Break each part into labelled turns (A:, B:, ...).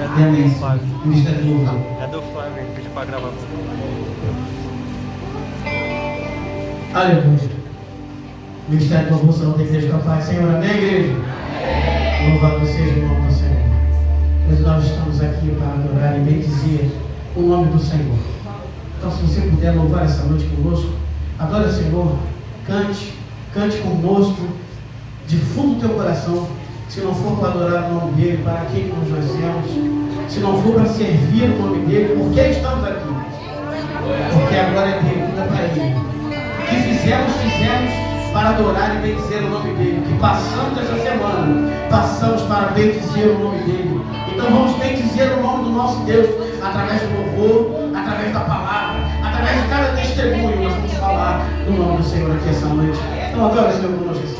A: É do Flávio.
B: Ministério do Louvor.
A: É do Flávio, ele pediu pra gravar.
B: Aleluia. Ministério do Louvor, Salão da Igreja Capaz. Senhor, amém, igreja? Louvado seja o nome do Senhor. Mas nós estamos aqui para adorar e bendizer o nome do Senhor. Então, se você puder louvar essa noite conosco, adore o Senhor, cante conosco, de fundo do teu coração. Se não for para adorar o nome dele, para quem que nós nascemos, se não for para servir o nome dele, por que estamos aqui? Porque a glória dele, tudo é para ele. O que fizemos para adorar e bendizer o nome dele. Que passamos essa semana, passamos para bendizer o nome dele. Então vamos bendizer o nome do nosso Deus, através do louvor, através da palavra, através de cada testemunho. Nós vamos falar do nome do Senhor aqui essa noite. Então adora o Senhor conosco essa noite.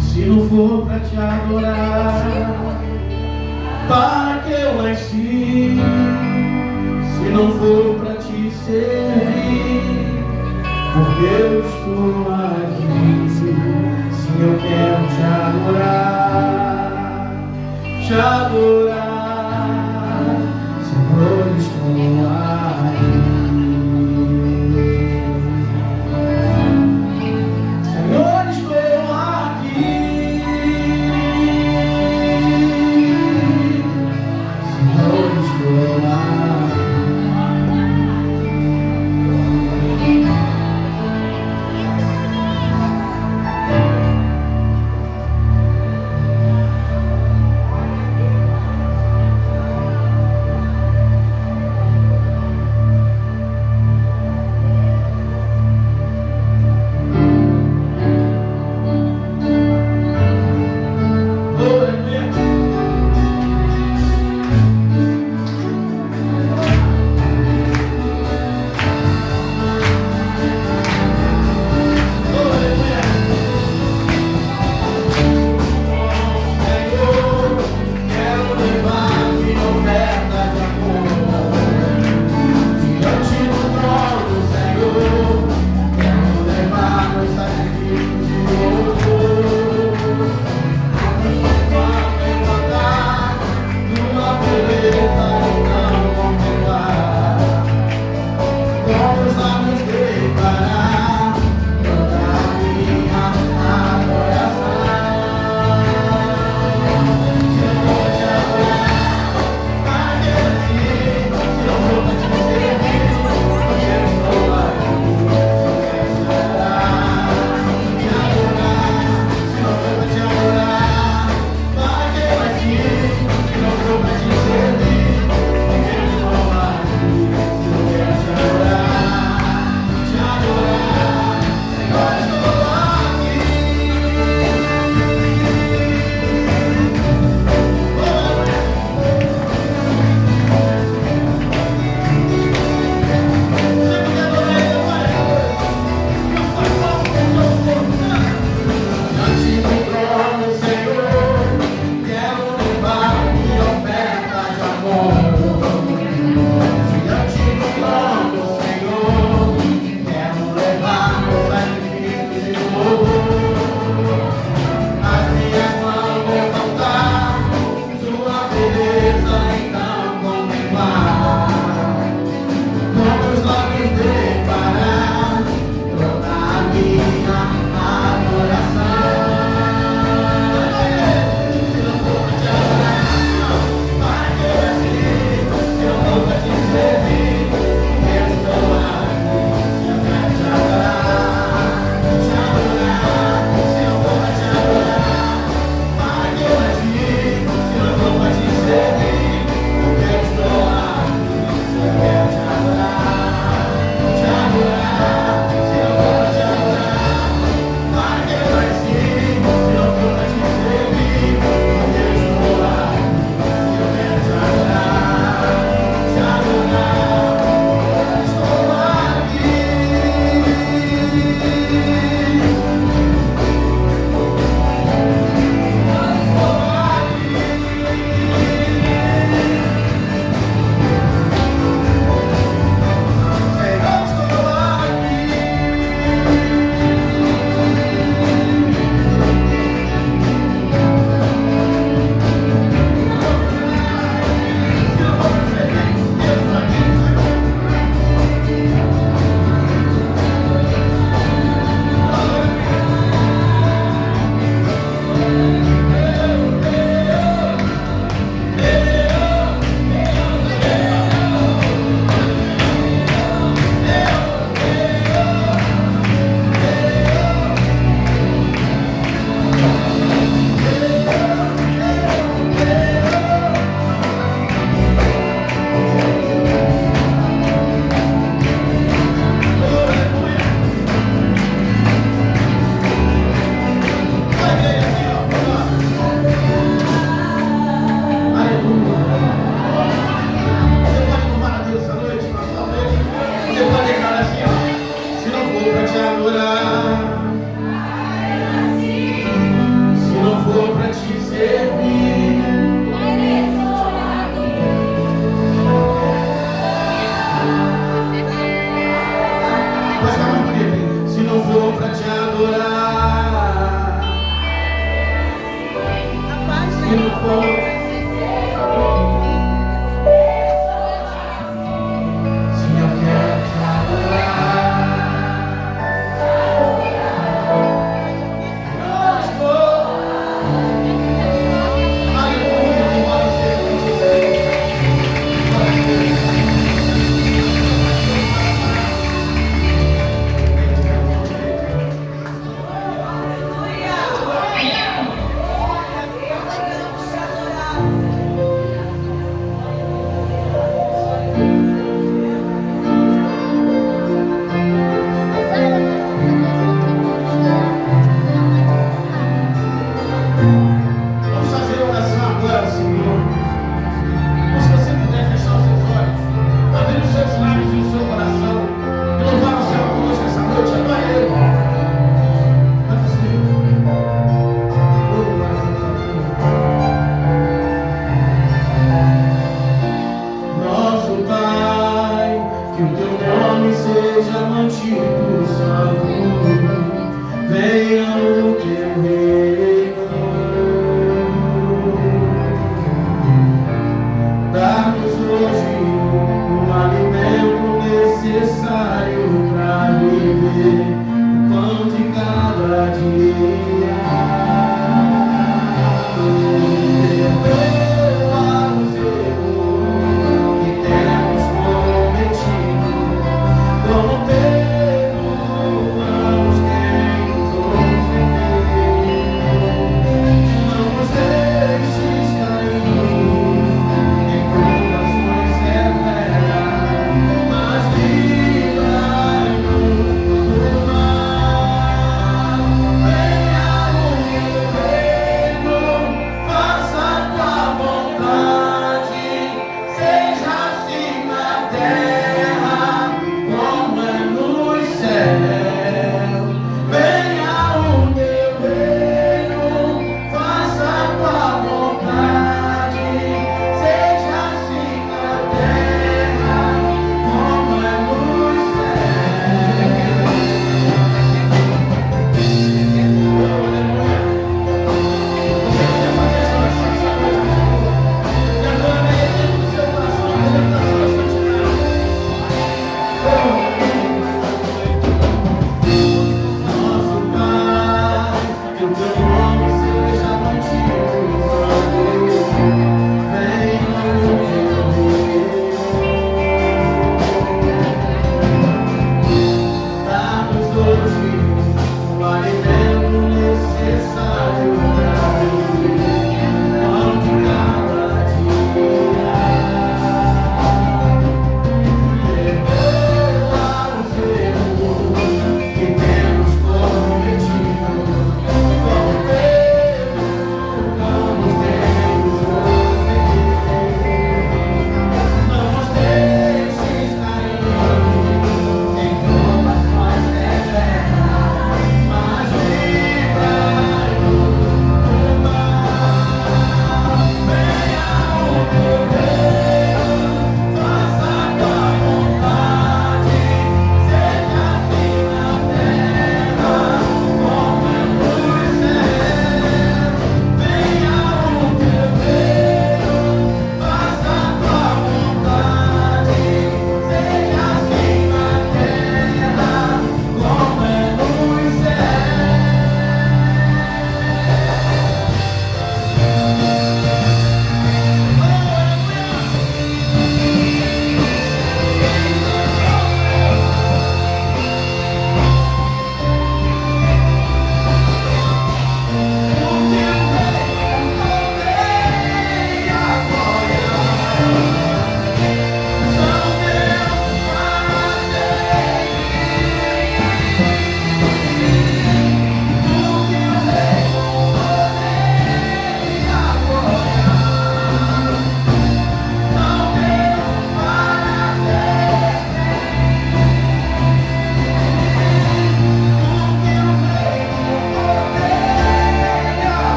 B: Se não for para te adorar, para que eu nasci? Se não for para te servir, porque eu estou aqui. Se eu quero te adorar, Senhor, estou aqui. Senhor for. Senhor, quero te adorar.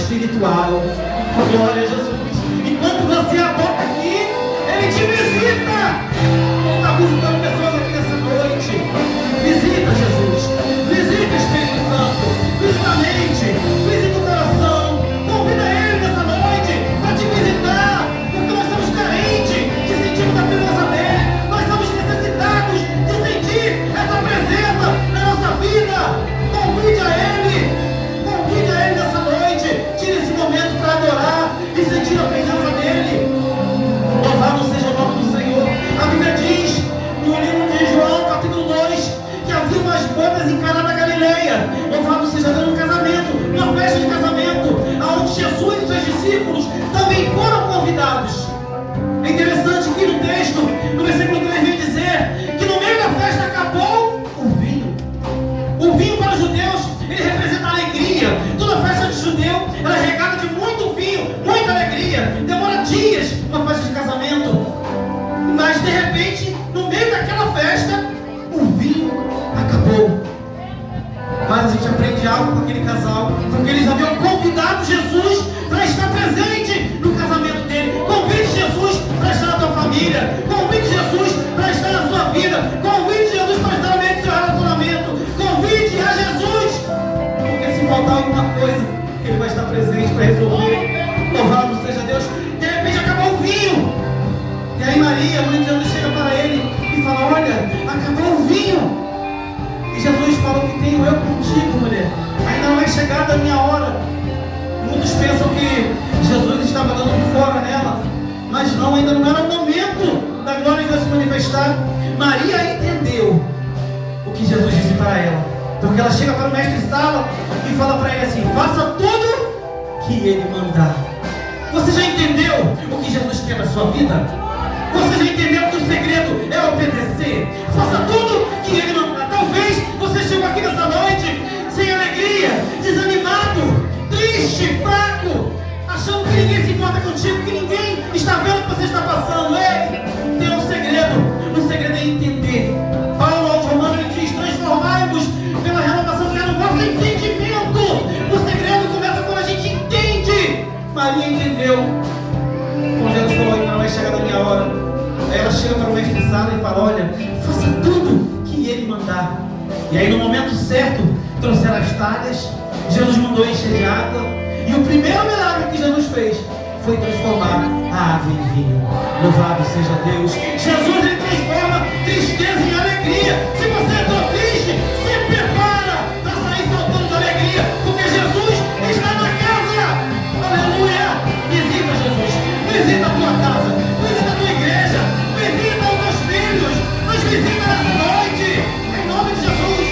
B: espiritual. Glória a Jesus. Enquanto você adora aqui, Ele te visita. Ele está visitando pessoas aqui nessa noite. Visita, Jesus. Visita, Espírito Santo. Visita a mente. Visita o coração. Convida Ele nessa noite para te visitar. Porque nós estamos carentes de sentirmos a presença dEle. Nós estamos necessitados de sentir essa presença na nossa vida. Convide a Ele. Convide a Ele nessa noite. Tire esse momento para adorar e sentir a presença dEle. Louvado seja o nome do Senhor. A Bíblia diz, no livro de João, capítulo 2, que havia umas bodas em Caná da Galileia. Louvado seja Deus, no casamento, uma festa de casamento, onde Jesus e seus discípulos também foram convidados. É interessante que no texto, no versículo 3, vem dizer que no meio da festa acabou o vinho. O vinho para os judeus, ele representa a alegria. Toda festa de judeu era regada de muito vinho, muita alegria. Demora dias uma festa de casamento. Mas de repente, no meio daquela festa, o vinho acabou. Mas a gente aprende algo com aquele casal, porque eles haviam convidado Jesus para estar presente no casamento dele. Convide Jesus para estar na tua família. Convide Jesus para estar na sua vida. Convide Jesus para estar no meio do seu relacionamento. Convide a Jesus, porque se faltar alguma coisa, Ele vai estar presente para resolver. Louvado seja Deus. De repente acabou o vinho. E aí Maria, a mãe de Jesus, chega para ele e fala: olha, acabou o vinho. E Jesus falou: que tenho eu contigo, mulher. Ainda não é chegada a minha hora. Muitos pensam que Jesus estava dando fora nela, mas não, ainda não era o momento da glória de Deus se manifestar. Maria entendeu o que Jesus disse para ela, porque ela chega para o mestre Sala e fala para ele assim: faça tudo que ele mandar. Você já entendeu o que Jesus quer na sua vida? Você já entendeu que o segredo é obedecer? Faça tudo que Ele mandar. Talvez você chegou aqui nessa noite sem alegria, desanimado, triste, fraco, achando que ninguém se importa contigo, que ninguém está vendo o que você está passando. Ei, tem um segredo. O segredo é entender. Paulo aos Romanos ele diz: transformai-vos pela renovação do vosso entendimento. O segredo começa quando a gente entende. Maria entendeu. Quando Jesus falou: ainda não vai chegar a minha hora. Aí ela chega para o mestre Sala e fala: olha, faça tudo que ele mandar. E aí no momento certo, trouxeram as talhas, Jesus mandou encher de água. E o primeiro milagre que Jesus fez foi transformar a água em vinho. Louvado seja Deus. Jesus, ele transforma tristeza em alegria. Se você entrou triste, se prepara para sair soltando de alegria, porque Jesus está na casa. Aleluia. Visita, Jesus. Visita a tua casa. Visita a tua igreja. Visita os teus filhos. Nos visita nessa noite. Em nome de Jesus.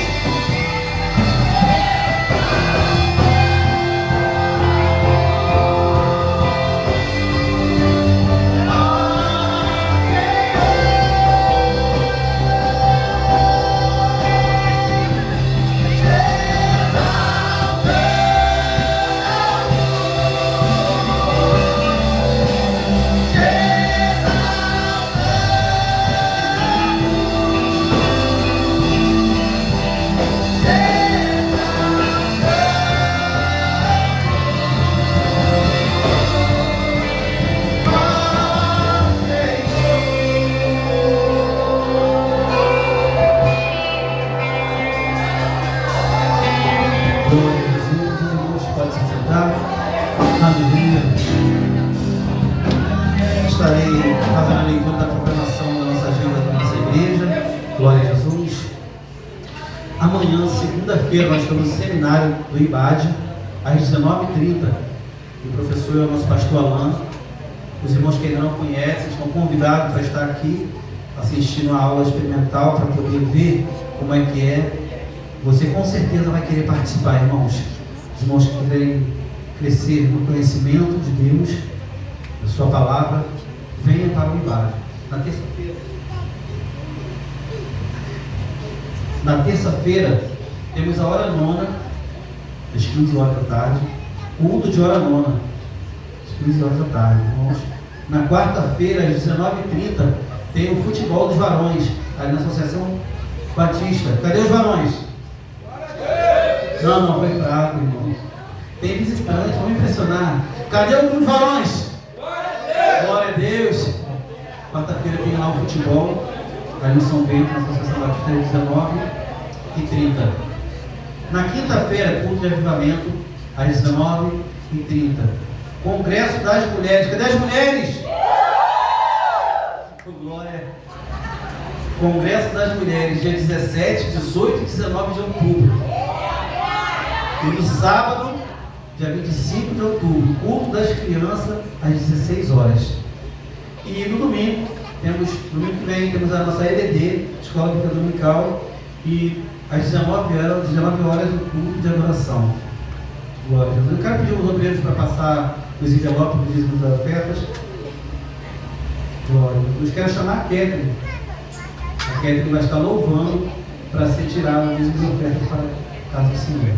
B: Estarei fazendo a leitura da programação da nossa agenda da nossa igreja. Glória a Jesus. Amanhã, segunda-feira, nós estamos no seminário do IBAD, às 19h30. O professor é o nosso pastor Alain. Os irmãos que ainda não conhecem estão convidados para estar aqui assistindo a aula experimental, para poder ver como é que é. Você com certeza vai querer participar, irmãos. Os irmãos que quiserem crescer no conhecimento de Deus, da sua palavra, venha para o IBAD. Na terça-feira temos a hora nona, às 15 horas da tarde, culto de hora nona, às 15 horas da tarde, irmãos. Na quarta-feira, às 19h30, tem o futebol dos varões, ali na Associação Batista. Cadê os varões? Não, foi fraco, irmãos. Tem visitantes, vamos impressionar. Cadê os varões? Glória a Deus. Quarta-feira tem lá o futebol, aí no São Bento, na Associação Batista, 19h30. Na quinta-feira, culto de avivamento, às 19h30. Congresso das Mulheres. Cadê as mulheres? Glória. Congresso das Mulheres, dia 17, 18 e 19 de outubro. E no sábado, dia 25 de outubro, culto das crianças, às 16 horas. E no domingo que vem, temos a nossa EBD, Escola Bíblica Dominical, e às 19 horas, o culto de adoração. Glória a Deus. Eu quero pedir aos obreiros para passar os envelopes dos dízimos das ofertas. Glória a Deus. Quero chamar a Catherine. A Catherine vai estar louvando para ser tirado os dízimos das ofertas para a casa do Senhor.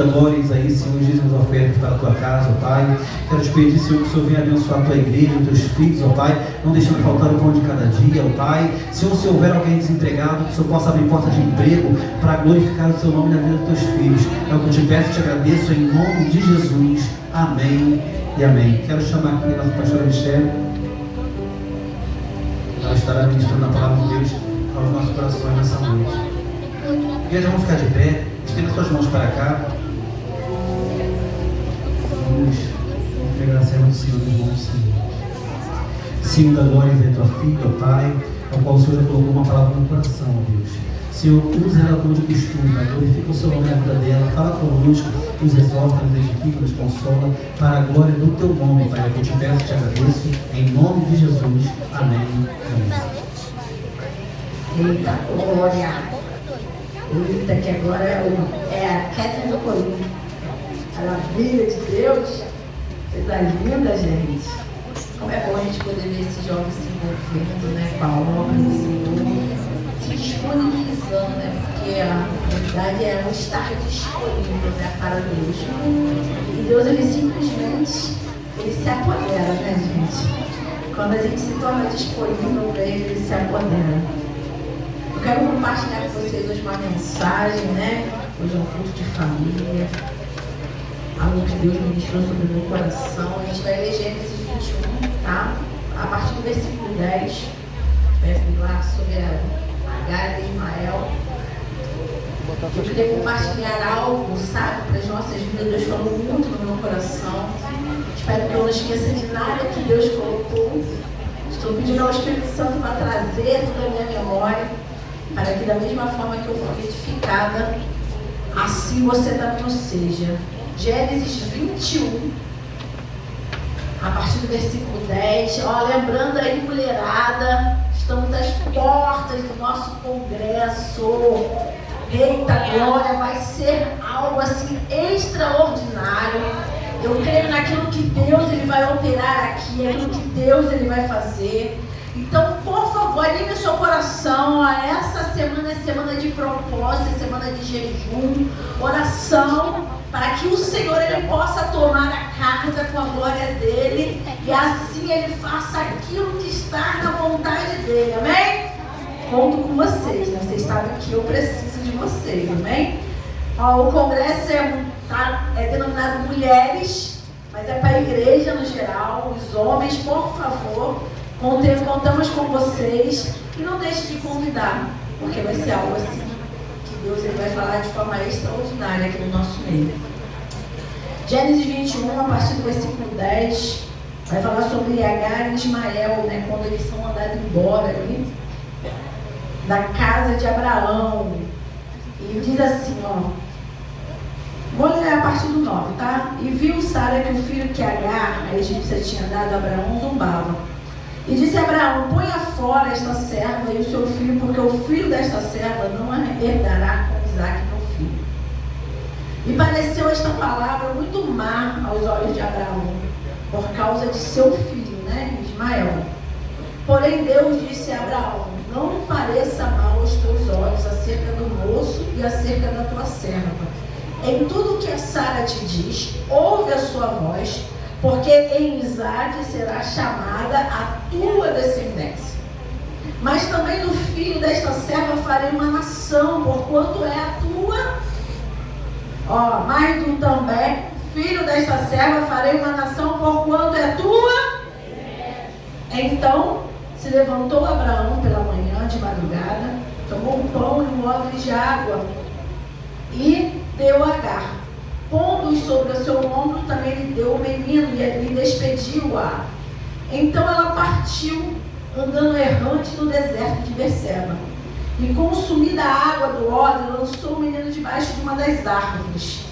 B: da glória, Isaías, Senhor, dízimos ofertas para a tua casa, ó Pai. Quero te pedir, Senhor, que o Senhor venha abençoar a tua igreja, os teus filhos, ó Pai, não deixando faltar o pão de cada dia, ó Pai. Senhor, se houver alguém desempregado, que o Senhor possa abrir porta de emprego para glorificar o teu nome na vida dos teus filhos. É o que eu te peço e te agradeço em nome de Jesus. Amém e amém. Quero chamar aqui a nossa pastora Michele. Ela estará ministrando a palavra de Deus aos nossos corações nessa noite. Igreja, vamos ficar de pé. Estenda suas mãos para cá. Vamos entregar a serva do Senhor em mãos, Senhor. Senhor da glória, vem tua filha, ó Pai, ao qual o Senhor já colocou uma palavra no coração, ó Deus. Senhor, usa ela como de costume, Pai. Glorifica o seu nome na vida dela. Fala conosco, nos exorta, nos edifica, nos consola, para a glória do teu nome, Pai. Eu te peço e te agradeço, em nome de Jesus. Amém. Amém.
C: Eita, glória! Eita, que agora é a Catherine do Corinho. Maravilha de Deus! Coisa linda, gente! Como é bom a gente poder ver esses jovens se envolvendo, né, com a obra do Senhor, se disponibilizando, né? Porque a verdade é um estar disponível, né, para Deus. E Deus, ele simplesmente se apodera, né, gente? Quando a gente se torna disponível para ele se apodera. Eu quero compartilhar com vocês hoje uma mensagem, né? Hoje é um culto de família. Algo que Deus ministrou sobre o meu coração. A gente vai ler Gênesis 21, tá? A partir do versículo 10. Vai falar sobre Agar e Ismael. Eu queria compartilhar algo, sabe, para as nossas vidas. Deus falou muito no meu coração. Espero que eu não esqueça de nada que Deus colocou. Estou pedindo ao Espírito Santo para trazer tudo a minha memória, para que da mesma forma que eu fui edificada, assim você também o seja. Gênesis 21, a partir do versículo 10. Ó, lembrando aí, mulherada, estamos às portas do nosso congresso. Eita glória, vai ser algo assim extraordinário. Eu creio naquilo que Deus ele vai operar aqui, aquilo que Deus ele vai fazer. Então, por favor, anime o seu coração. Essa semana é semana de propósito, é semana de jejum, oração, para que o Senhor ele possa tomar a casa com a glória dele e assim ele faça aquilo que está na vontade dele, amém? Conto com vocês, né? Vocês sabem que eu preciso de vocês, amém? Ó, o congresso é denominado mulheres, mas é para a igreja no geral. Os homens, por favor, contamos com vocês e não deixe de convidar, porque vai ser algo assim que Deus ele vai falar de forma extraordinária aqui no nosso meio. Gênesis 21, a partir do versículo 10, vai falar sobre Agar e Ismael, né, quando eles são mandados embora ali da casa de Abraão. E diz assim, ó, vou ler a partir do 9, tá? E viu Sara que o filho que Agar, a egípcia, tinha dado a Abraão, zombava. E disse a Abraão, ponha fora esta serva e o seu filho, porque o filho desta serva não herdará com Isaque, meu filho. E pareceu esta palavra muito má aos olhos de Abraão, por causa de seu filho, né, Ismael. Porém Deus disse a Abraão, não pareça mal aos teus olhos acerca do moço e acerca da tua serva. Em tudo que a Sara te diz, ouve a sua voz, porque em Isaque será chamada a tua descendência. Mas também do filho desta serva farei uma nação, porquanto é a tua. Ó, mas do também, filho desta serva farei uma nação, porquanto é a tua. Então se levantou Abraão pela manhã de madrugada, tomou um pão e um odre de água e deu a Agar. Pondo-os sobre o seu ombro, também lhe deu o menino e despediu-a. Então ela partiu, andando errante no deserto de Berseba. E consumida a água do odre, lançou o menino debaixo de uma das árvores.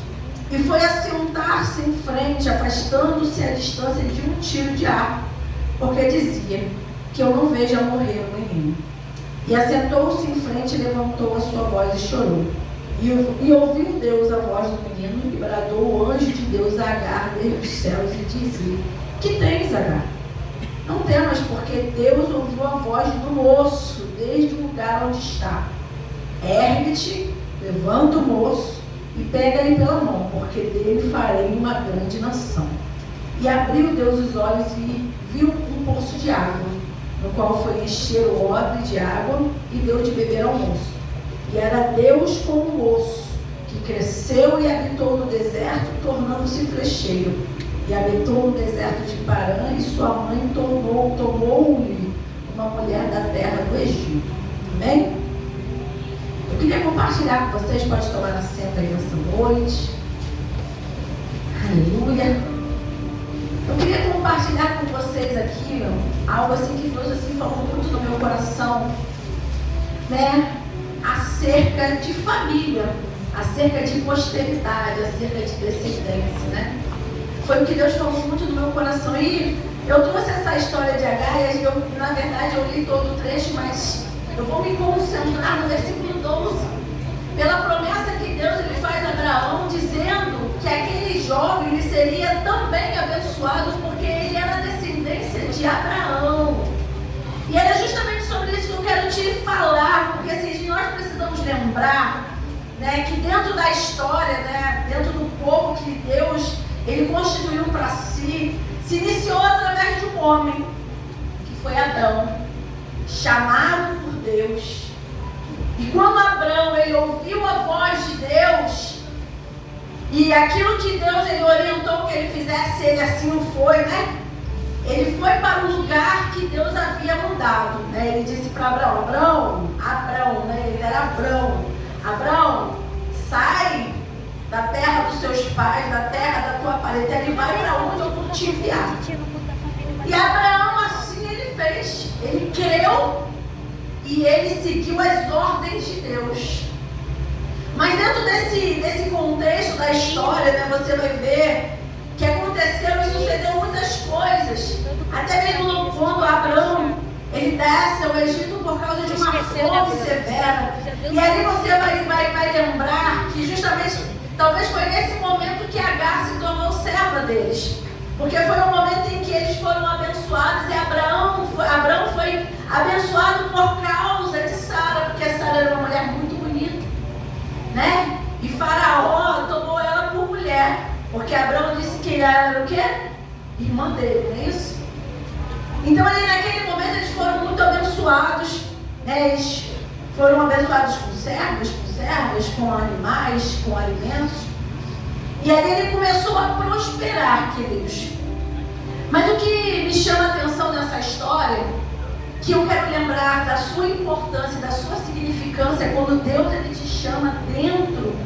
C: E foi assentar-se em frente, afastando-se à distância de um tiro de arco, porque dizia, que eu não veja morrer o menino. E assentou-se em frente, levantou a sua voz e chorou. E ouviu Deus a voz do menino, e bradou o anjo de Deus a Agar desde os céus, e disse-lhe, que tens, Agar? Não temas, porque Deus ouviu a voz do moço, desde o lugar onde está. Ergue-te, levanta o moço, e pega-lhe pela mão, porque dele farei uma grande nação. E abriu Deus os olhos e viu um poço de água, no qual foi encher o odre de água e deu de beber ao moço. E era Deus como um osso, que cresceu e habitou no deserto, tornando-se flecheiro. E habitou no deserto de Parã, e sua mãe tomou-lhe uma mulher da terra do Egito. Amém? Eu queria compartilhar com vocês, pode tomar assento aí nessa noite. Aleluia. Eu queria compartilhar com vocês aqui algo assim que Deus assim falou muito no meu coração, né? Acerca de família, acerca de posteridade, acerca de descendência, né? Foi o que Deus falou muito no meu coração. E eu trouxe essa história de Agar, e na verdade eu li todo o trecho, mas eu vou me concentrar no versículo 12. Pela promessa que Deus ele faz a Abraão, dizendo que aquele jovem ele seria também abençoado, porque ele era descendência de Abraão. E era justamente sobre isso que eu quero te falar, porque assim, nós precisamos lembrar, né, que dentro da história, né, dentro do povo que Deus ele constituiu para si, se iniciou através de um homem, que foi Adão, chamado por Deus. E quando Abraão ele ouviu a voz de Deus, e aquilo que Deus ele orientou que ele fizesse, ele assim o foi, né? Ele foi para o lugar que Deus havia mandado, né? Ele disse para Abraão, né? Ele era Abraão, sai da terra dos seus pais, da terra da tua parentela, e vai para onde eu vou te enviar. E Abraão assim ele fez, ele creu e ele seguiu as ordens de Deus. Mas dentro desse contexto da história, né, você vai ver que aconteceu e sucedeu muitas coisas. Até mesmo quando Abraão ele desce ao Egito por causa de uma fome severa. E ali você vai lembrar que justamente, talvez foi nesse momento que Agar se tornou serva deles. Porque foi o momento em que eles foram abençoados, e Abraão foi abençoado por causa de Sara, porque Sara era uma mulher muito bonita, né? E Faraó tomou ela por mulher, porque Abraão disse que ela era o quê? Irmã dele, não é isso? Então ali naquele momento eles foram muito abençoados, né? Eles foram abençoados com servas, com animais, com alimentos. E ali ele começou a prosperar, queridos. Mas o que me chama a atenção nessa história, que eu quero lembrar da sua importância, da sua significância, é quando Deus ele te chama dentro,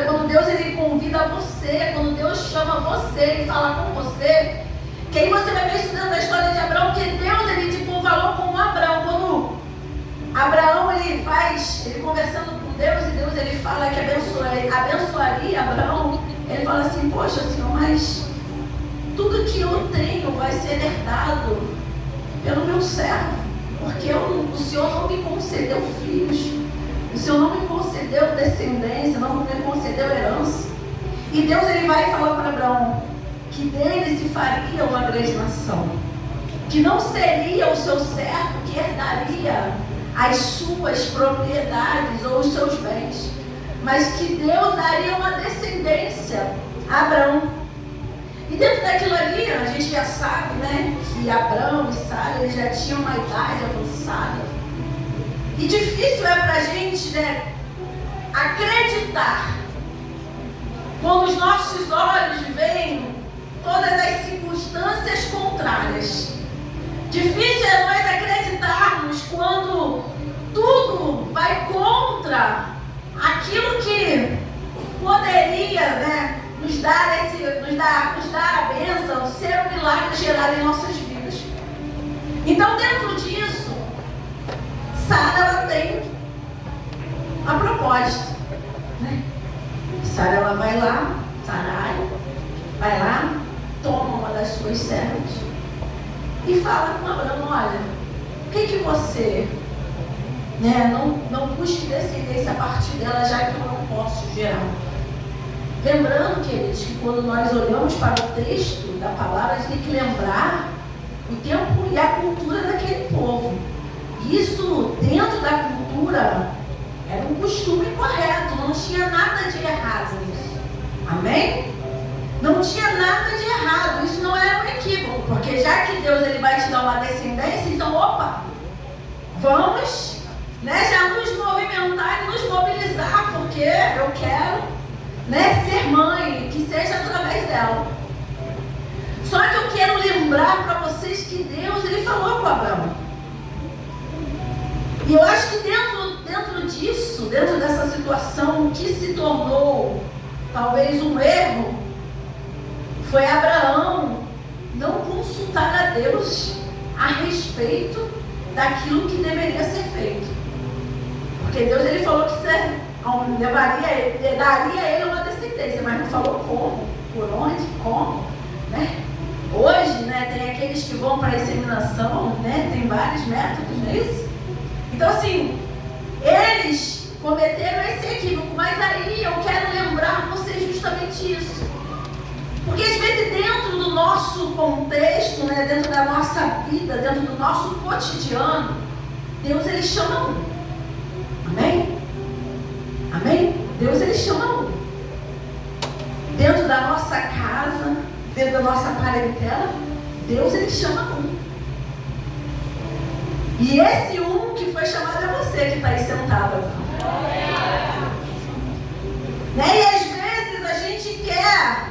C: quando Deus ele convida você, quando Deus chama você e fala com você, que aí você vai ver estudando a história de Abraão, que Deus ele tipo falou com Abraão, quando Abraão ele conversando com Deus, e Deus ele fala que abençoaria Abraão. Ele fala assim, poxa Senhor, mas tudo que eu tenho vai ser herdado pelo meu servo, porque o Senhor não me concedeu filhos, o Senhor não me concedeu descendência, não me concedeu herança. E Deus ele vai falar para Abraão que dele se faria uma grande nação, que não seria o seu servo que herdaria as suas propriedades ou os seus bens, mas que Deus daria uma descendência a Abraão. E dentro daquilo ali, a gente já sabe, né, que Abraão e Sara eles já tinham uma idade avançada. E difícil é para a gente, né, acreditar quando os nossos olhos veem todas as circunstâncias contrárias. Difícil é nós acreditarmos quando tudo vai contra aquilo que poderia, né, nos dar a bênção, ser um milagre gerado em nossas vidas. Então, dentro disso, Sara ela tem a proposta, né? Sara ela vai lá, Sarai, vai lá, toma uma das suas servas e fala com Abraão, olha, o que você, né, não busque descendência a partir dela, já que eu não posso gerar. Lembrando, queridos, que quando nós olhamos para o texto da palavra, a gente tem que lembrar o tempo e a cultura daquele povo. Isso, dentro da cultura, Era um costume correto, não tinha nada de errado nisso. Amém? Não tinha nada de errado, isso não era um equívoco, porque já que Deus ele vai te dar uma descendência, então opa, vamos, né, já nos movimentar e nos mobilizar, porque eu quero, né, ser mãe, que seja através dela. Só que eu quero lembrar para vocês que Deus ele falou com Abraão. E eu acho que dentro disso, dentro dessa situação, o que se tornou talvez um erro foi Abraão não consultar a Deus a respeito daquilo que deveria ser feito. Porque Deus ele falou que daria a ele uma descendência, mas não falou como, por onde, como, né? Hoje, né, tem aqueles que vão para a inseminação, né? Tem vários métodos, não é isso? Então assim, eles cometeram esse equívoco, mas aí eu quero lembrar vocês justamente isso. Porque às vezes dentro do nosso contexto, né, dentro da nossa vida, dentro do nosso cotidiano, Deus ele chama um. Amém? Amém? Deus ele chama um. Dentro da nossa casa, dentro da nossa parentela, Deus ele chama um. E esse um que foi chamado é você que está aí sentado aqui. Né? E às vezes a gente quer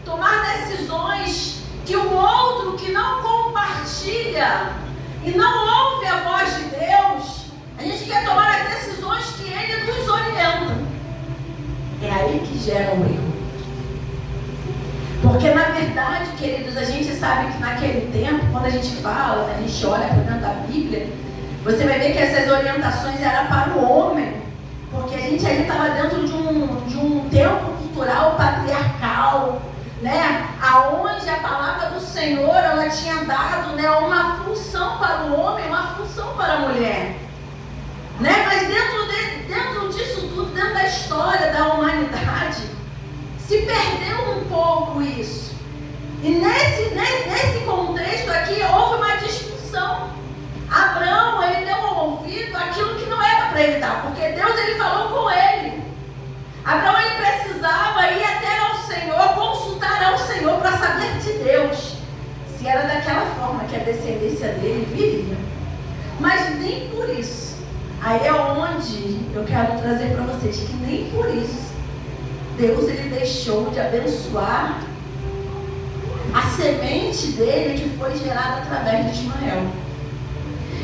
C: tomar decisões que o outro que não compartilha e não ouve a voz de Deus, a gente quer tomar as decisões que ele nos orienta. É aí que gera um erro. Porque na verdade, queridos, a gente sabe que naquele tempo, quando a gente fala, a gente olha para dentro da Bíblia, você vai ver que essas orientações eram para o homem, porque a gente ali estava dentro de um tempo cultural patriarcal, né? Aonde a palavra do Senhor ela tinha dado, né, uma função para o homem, uma função para a mulher, né? Mas dentro disso tudo, dentro da história da humanidade, se perdeu um pouco isso. E nesse contexto aqui houve uma disfunção. Abraão ele deu um ouvido àquilo que não era para ele dar, porque Deus ele falou com ele. Abraão ele precisava ir até ao Senhor, consultar ao Senhor para saber de Deus se era daquela forma que a descendência dele viria. Mas nem por isso. Aí é onde eu quero trazer para vocês que nem por isso Deus ele deixou de abençoar a semente dele que foi gerada através de Ismael.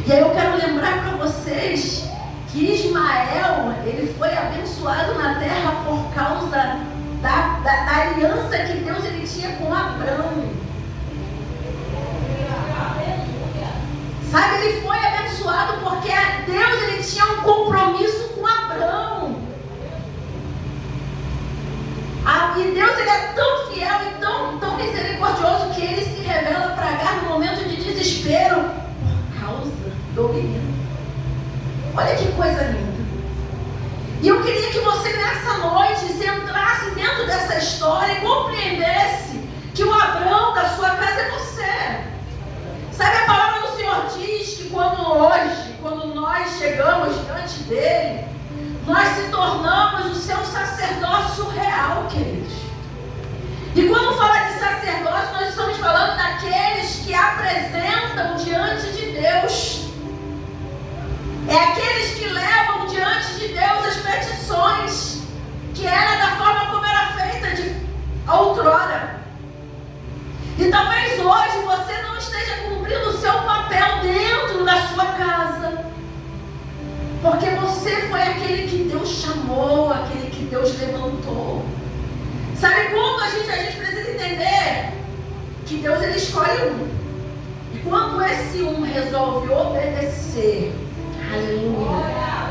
C: E aí eu quero lembrar para vocês que Ismael ele foi abençoado na terra por causa da aliança que Deus ele tinha com Abraão. Sabe, ele foi abençoado porque Deus ele tinha um compromisso com Abraão. E Deus ele é tão fiel e tão misericordioso que ele se revela para Agar no momento de desespero por causa do menino. Olha que coisa linda. E eu queria que você nessa noite se entrasse dentro dessa história e compreendesse que o Abraão da sua casa é você. Sabe, a palavra do Senhor diz que quando nós chegamos diante dele, nós se tornamos o seu sacerdócio real, queridos. E quando fala de sacerdócio, nós estamos falando daqueles que apresentam diante de Deus. É aqueles que levam diante de Deus as petições, que era da forma como era feita de outrora. E talvez hoje você não esteja cumprindo o seu papel dentro da sua casa, porque você foi aquele que Deus chamou, aquele que Deus levantou. Sabe quando a gente precisa entender que Deus ele escolhe um. E quando esse um resolve obedecer, aleluia,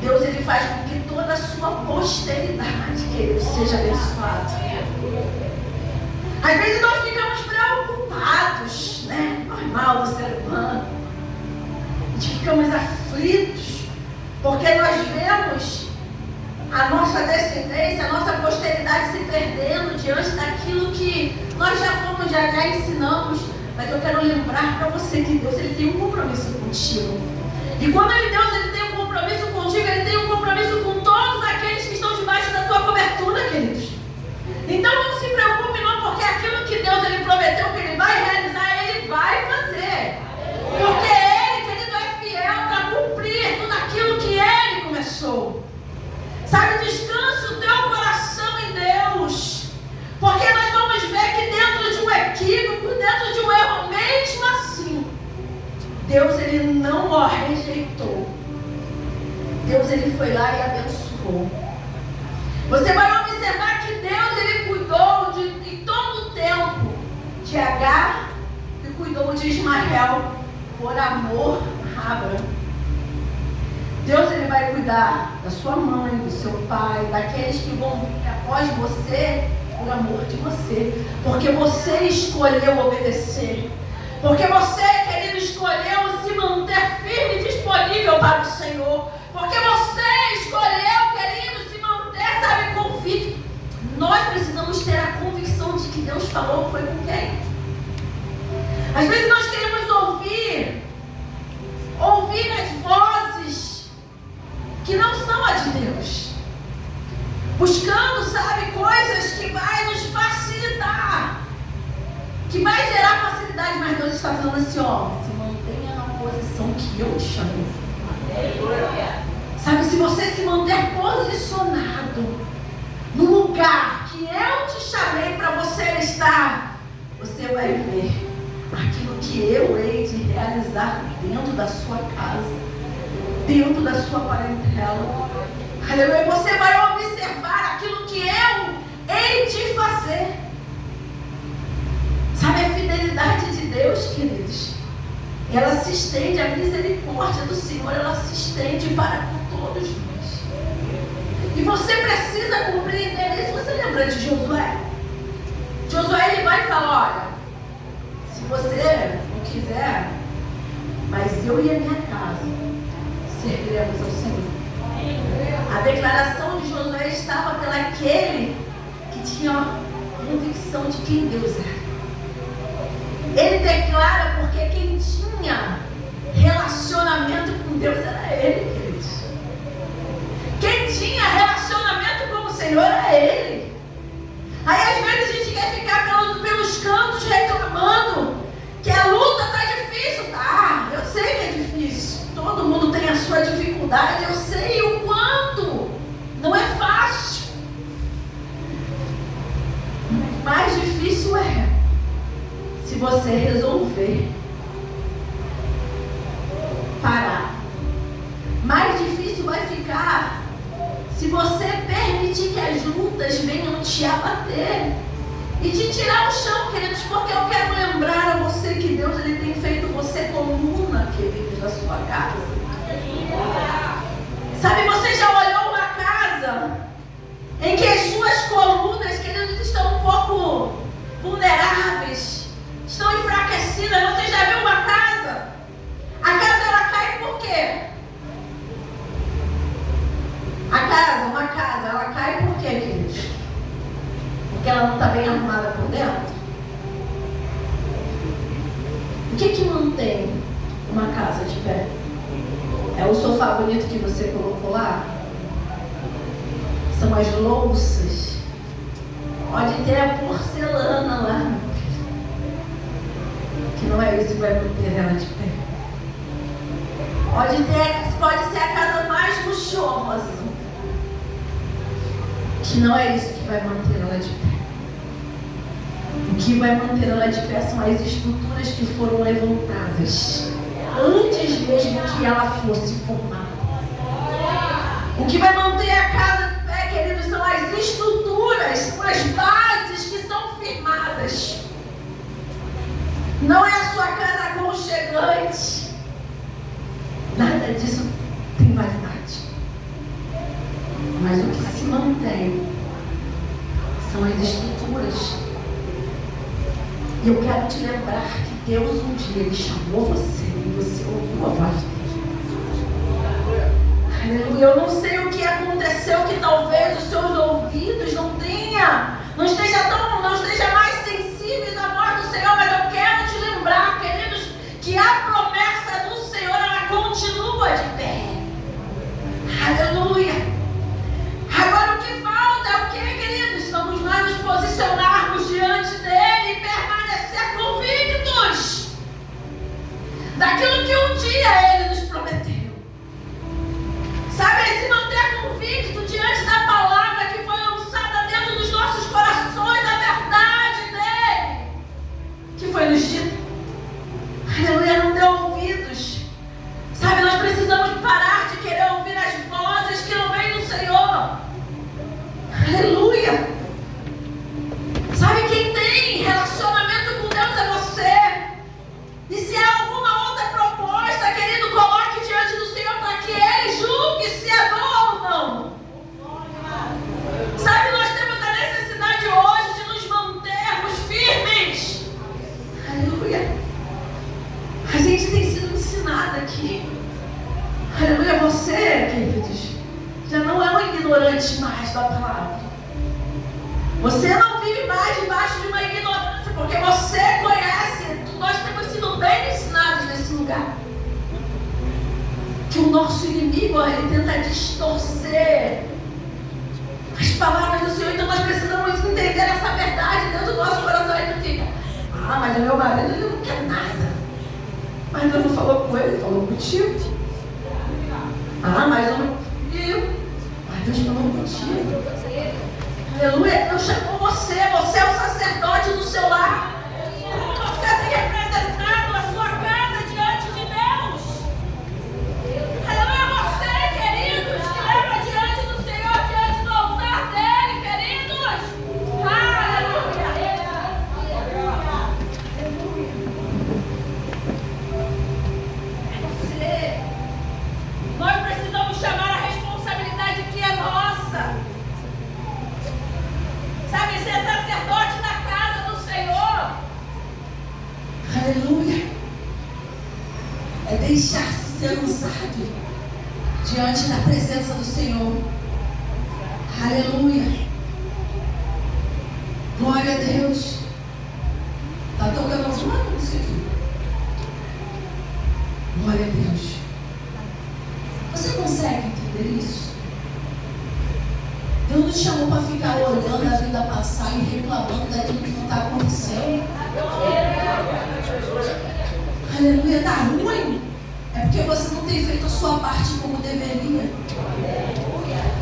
C: Deus ele faz com que toda a sua posteridade, querido, seja abençoada. Às vezes nós ficamos preocupados, né? Normal do ser humano. A gente ficamos aflitos, porque nós vemos a nossa descendência, a nossa posteridade se perdendo diante daquilo que nós já ensinamos. Mas eu quero lembrar para você que Deus ele tem um compromisso contigo. E quando Deus ele tem um compromisso contigo, contigo, Ele tem um compromisso com todos aqueles que estão debaixo da tua cobertura, queridos. Então não se preocupe não, porque aquilo que Deus Ele prometeu que Ele vai realizar, Ele vai fazer. Porque Ele, querido, é fiel para cumprir tudo aquilo que Ele começou. Sabe, descanse o teu coração em Deus. Porque nós vamos ver que dentro de um equívoco, dentro de um erro, mesmo assim, Deus Ele não o rejeitou. Deus Ele foi lá e abençoou. Você vai observar que Deus Ele cuidou de todo o tempo de Agar e cuidou de Ismael por amor a Abraão. Deus Ele vai cuidar da sua mãe, do seu pai, daqueles que vão vir após você por amor de você. Porque você escolheu obedecer. Porque você, querido, escolheu se manter firme e disponível para o Senhor. Porque você escolheu, querido, se manter, sabe, convicto. Nós precisamos ter a convicção de que Deus falou foi com quem? Às vezes nós queremos ouvir as vozes que não são a de Deus. Buscando, sabe, coisas que vai nos facilitar. Que vai gerar facilidade, mas Deus está falando assim, ó, se mantenha na posição que eu te chamei. Sabe, se você se manter posicionado no lugar que eu te chamei para você estar, você vai ver aquilo que eu hei de realizar dentro da sua casa, dentro da sua parentela. Aleluia. Você vai observar aquilo que eu hei de fazer. Sabe, a fidelidade de Deus, queridos, ela se estende, a misericórdia do Senhor, ela se estende para com todos nós. E você precisa compreender isso. Você lembra de Josué? Josué, ele vai falar, olha, se você não quiser, mas eu e a minha casa serviremos ao Senhor. A declaração de Josué estava pelaquele que tinha convicção de quem Deus era. Ele declara porque quem tinha relacionamento com Deus era ele, queridos. Quem tinha relacionamento com o Senhor era ele. Aí às vezes a gente quer ficar pelos cantos reclamando que a luta está difícil. Tá, eu sei que é difícil. Todo mundo tem a sua dificuldade, eu sei o quanto. Não é fácil. Mais difícil é se você resolver parar. Mais difícil vai ficar se você permitir que as lutas venham te abater e te tirar do chão, queridos, porque eu quero lembrar a você que Deus ele tem feito você coluna, queridos, da sua casa. Sabe, você já olhou uma casa em que as suas colunas, queridos, estão um pouco vulneráveis, estão enfraquecidas? Você já viu uma casa? A casa ela cai por quê? Uma casa, ela cai por quê, queridos? Porque ela não está bem arrumada por dentro? O que mantém uma casa de pé? É o sofá bonito que você colocou lá? São as louças? Pode ter a porcelana lá, meu filho, que não é isso que vai manter ela de pé. Pode ser a casa mais luxuosa, que não é isso que vai manter ela de pé. O que vai manter ela de pé são as estruturas que foram levantadas antes mesmo que ela fosse formada. O que vai manter a casa de pé, queridos, são as estruturas, são as bases que são firmadas. Não é a sua casa aconchegante. Nada disso tem validade. Mas o que se mantém são as estruturas. E eu quero te lembrar que Deus um dia ele chamou você e você ouviu a voz dele. Aleluia. Eu não sei o que aconteceu, que talvez os seus ouvidos não esteja mais sensíveis à voz do Senhor, mas eu quero te lembrar, queridos, que a promessa do Senhor ela continua de pé. não vive mais debaixo de uma ignorância, porque você conhece, nós temos sido bem ensinados nesse lugar. Que o nosso inimigo, ele tenta distorcer as palavras do Senhor. Então nós precisamos entender essa verdade dentro do nosso coração. Ele fica, mas o meu marido, ele não quer nada. Mas Deus não falou com ele, falou contigo. Mas o meu filho, mas Deus falou contigo. Aleluia, Deus chamou você é o sacerdote do seu lar. Como você tem representado a sua casa diante de Deus? Aleluia, você, queridos, que leva diante do Senhor, diante do altar dele, queridos. Aleluia. É você. Nós precisamos chamar a responsabilidade que é nossa. Sabe, ser sacerdote na casa do Senhor. Aleluia. É deixar-se ser usado diante da presença do Senhor. Aleluia. Glória a Deus. Está tocando alguma música aqui? Glória a Deus. Você consegue entender isso? Deus nos chamou para ficar olhando a vida passar e reclamando daquilo que não está acontecendo. Aleluia, está ruim? É porque você não tem feito a sua parte como deveria.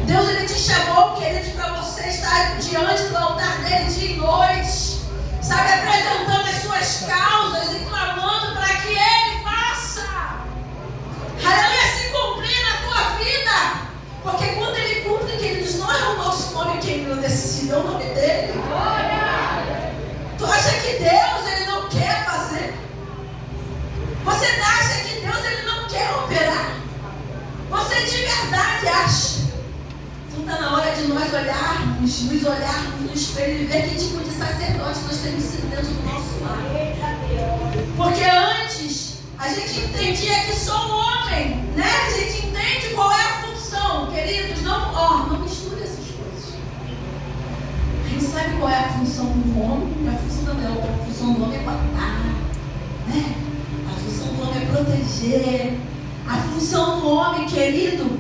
C: Deus, ele te chamou, queridos, para você estar diante do altar dele dia e noite, sabe, apresentando as suas causas e clamando para que ele faça. Aleluia, se cumprir na tua vida. Porque quando ele cumpre, queridos, não é o nosso nome que ele decide, é o nome dele. Tu acha que Deus, ele não quer fazer? Você acha que Deus, ele não quer operar? Você de verdade acha? Então está na hora de nós olharmos, nos olharmos no espelho e ver que tipo de sacerdote nós temos sido dentro do nosso lar. Porque antes, a gente entendia que só o homem, né? A gente entende qual é a função, queridos. Não misture essas coisas. A gente sabe qual é a função do homem. A função do homem é matar, né? A função do homem é proteger. A função do homem, querido,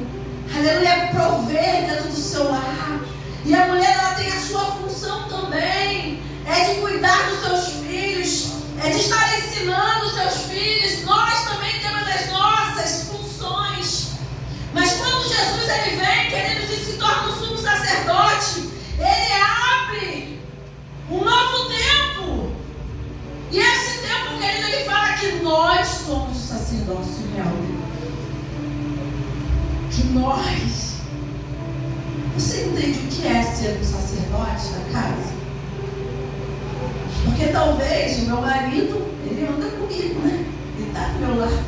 C: aleluia, é prover dentro do seu lar. E a mulher, ela tem a sua função também. É de cuidar dos seus filhos. É de estar ensinando os seus filhos. Nós também temos as nossas funções. Mas quando Jesus, ele vem, queridos, e se torna o sumo sacerdote, ele abre um novo tempo. E esse tempo, querido, ele fala que nós somos o sacerdócio real. Que nós. Você entende o que é ser um sacerdote na casa? Porque talvez o meu marido, ele anda comigo, né? Ele está do meu lado.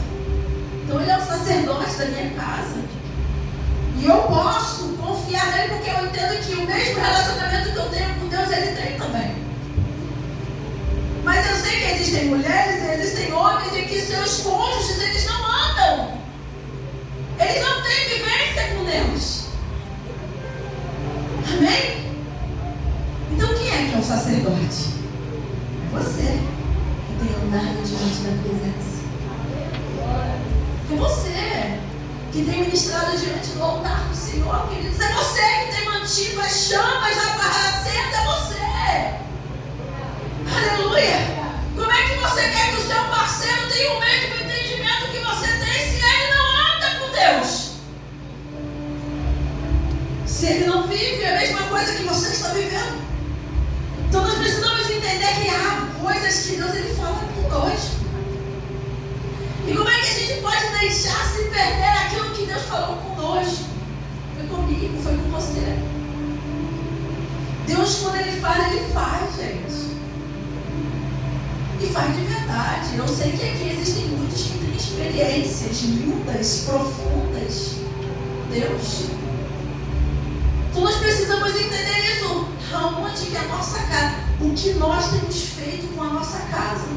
C: Então ele é o sacerdote da minha casa. E eu posso confiar nele porque eu entendo que o mesmo relacionamento que eu tenho com Deus, ele tem também. Mas eu sei que existem mulheres e existem homens em que seus cônjuges, eles não andam. Eles não têm vivência com Deus. Amém? Então quem é que é o sacerdote? É você que tem andado diante da presença. É você que tem ministrado diante do altar do Senhor, queridos. É você que tem mantido as chamas acesas. É você. Aleluia. Como é que você quer que o seu parceiro tenha o mesmo entendimento que você tem se ele não anda com Deus? Se ele não vive a mesma coisa que você está vivendo? Então nós precisamos entender que há coisas que Deus, ele fala conosco. E como é que a gente pode deixar se perder aquilo que Deus falou conosco? Foi comigo, foi com você. Deus, quando ele fala, ele faz, gente. E faz de verdade. Eu sei que aqui existem muitos que têm experiências lindas, profundas. Deus. Então nós precisamos entender isso. Aonde que é a nossa casa? O que nós temos feito com a nossa casa?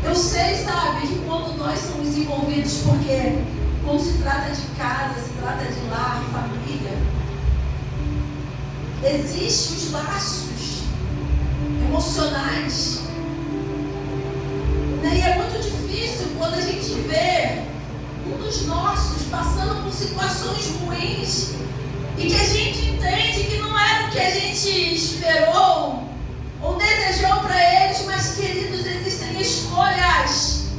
C: Eu sei, sabe, que quando nós somos envolvidos, porque quando se trata de casa, se trata de lar, família, existem os laços
D: emocionais. Né? E é muito difícil quando a gente vê um dos nossos passando por situações ruins e que a gente entende que não era o que a gente esperou ou desejou para eles, mas, queridos, existem escolhas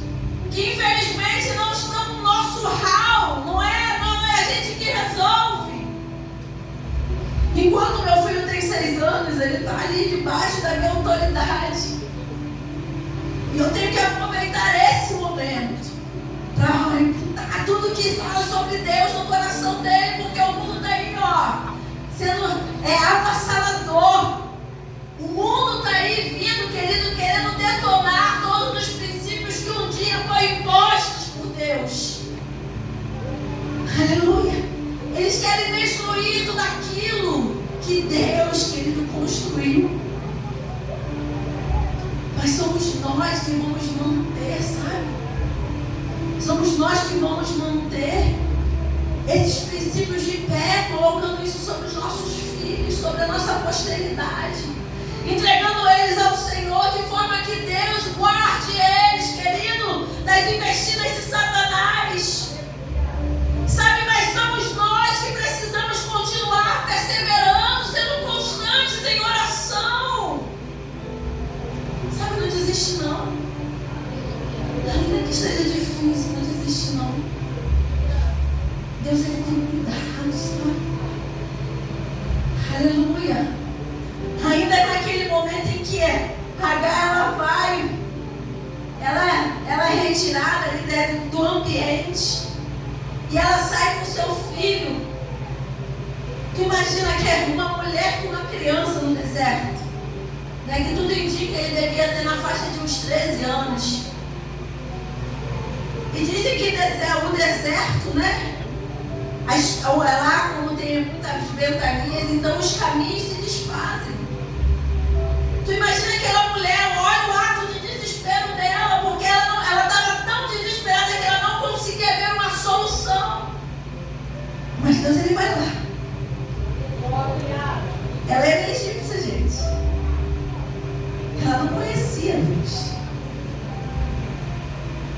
D: que infelizmente não estão no nosso hall, não é a gente que resolve. Enquanto meu filho tem 6 anos, ele está ali debaixo da minha autoridade. E eu tenho que aproveitar esse momento para imputar tudo que fala sobre Deus no coração dele, porque o mundo está aí, sendo avassalador. O mundo está aí vindo, querido, querendo detonar todos os princípios que um dia foram impostos por Deus. Aleluia! Eles querem destruir tudo aquilo que Deus, querido, construiu. Mas somos nós que vamos manter, sabe? Somos nós que vamos manter esses princípios de pé, colocando isso sobre os nossos filhos, sobre a nossa posteridade, entregando eles ao Senhor, de forma que Deus guarde eles, querido, das investidas de Satanás. Sabe, mas somos nós que precisamos continuar perseverando, sendo constantes em oração. Sabe, não desiste não. Ainda que esteja difícil, não desiste não. Deus, Ele tem cuidado, sabe? Aleluia. Ainda naquele momento em que Agar, ela é retirada ali do ambiente e ela sai com seu filho. Tu imagina que é uma mulher com uma criança no deserto, né? Que tudo indica que ele devia ter na faixa de uns 13 anos. E dizem que o deserto, né? Lá, como tem muitas ventanias, então os caminhos se desfazem. Tu imagina aquela mulher, olha o ato de desespero dela, porque ela estava tão desesperada que ela não conseguia ver uma solução. Mas Deus, Ele vai lá. Ela era egípcia, gente. Ela não conhecia Deus.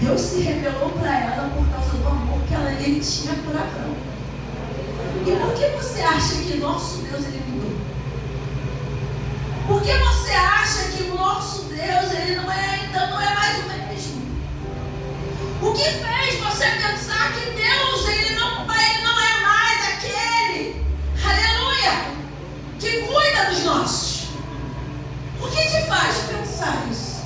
D: Deus se revelou para ela por causa do amor que ele tinha por Abraão. E por que você acha que nosso Deus, Ele mudou? Por que você acha que o nosso Deus, Ele não é mais o mesmo? O que fez você pensar que Deus, Ele não é mais aquele, aleluia, que cuida dos nossos? O que te faz pensar isso?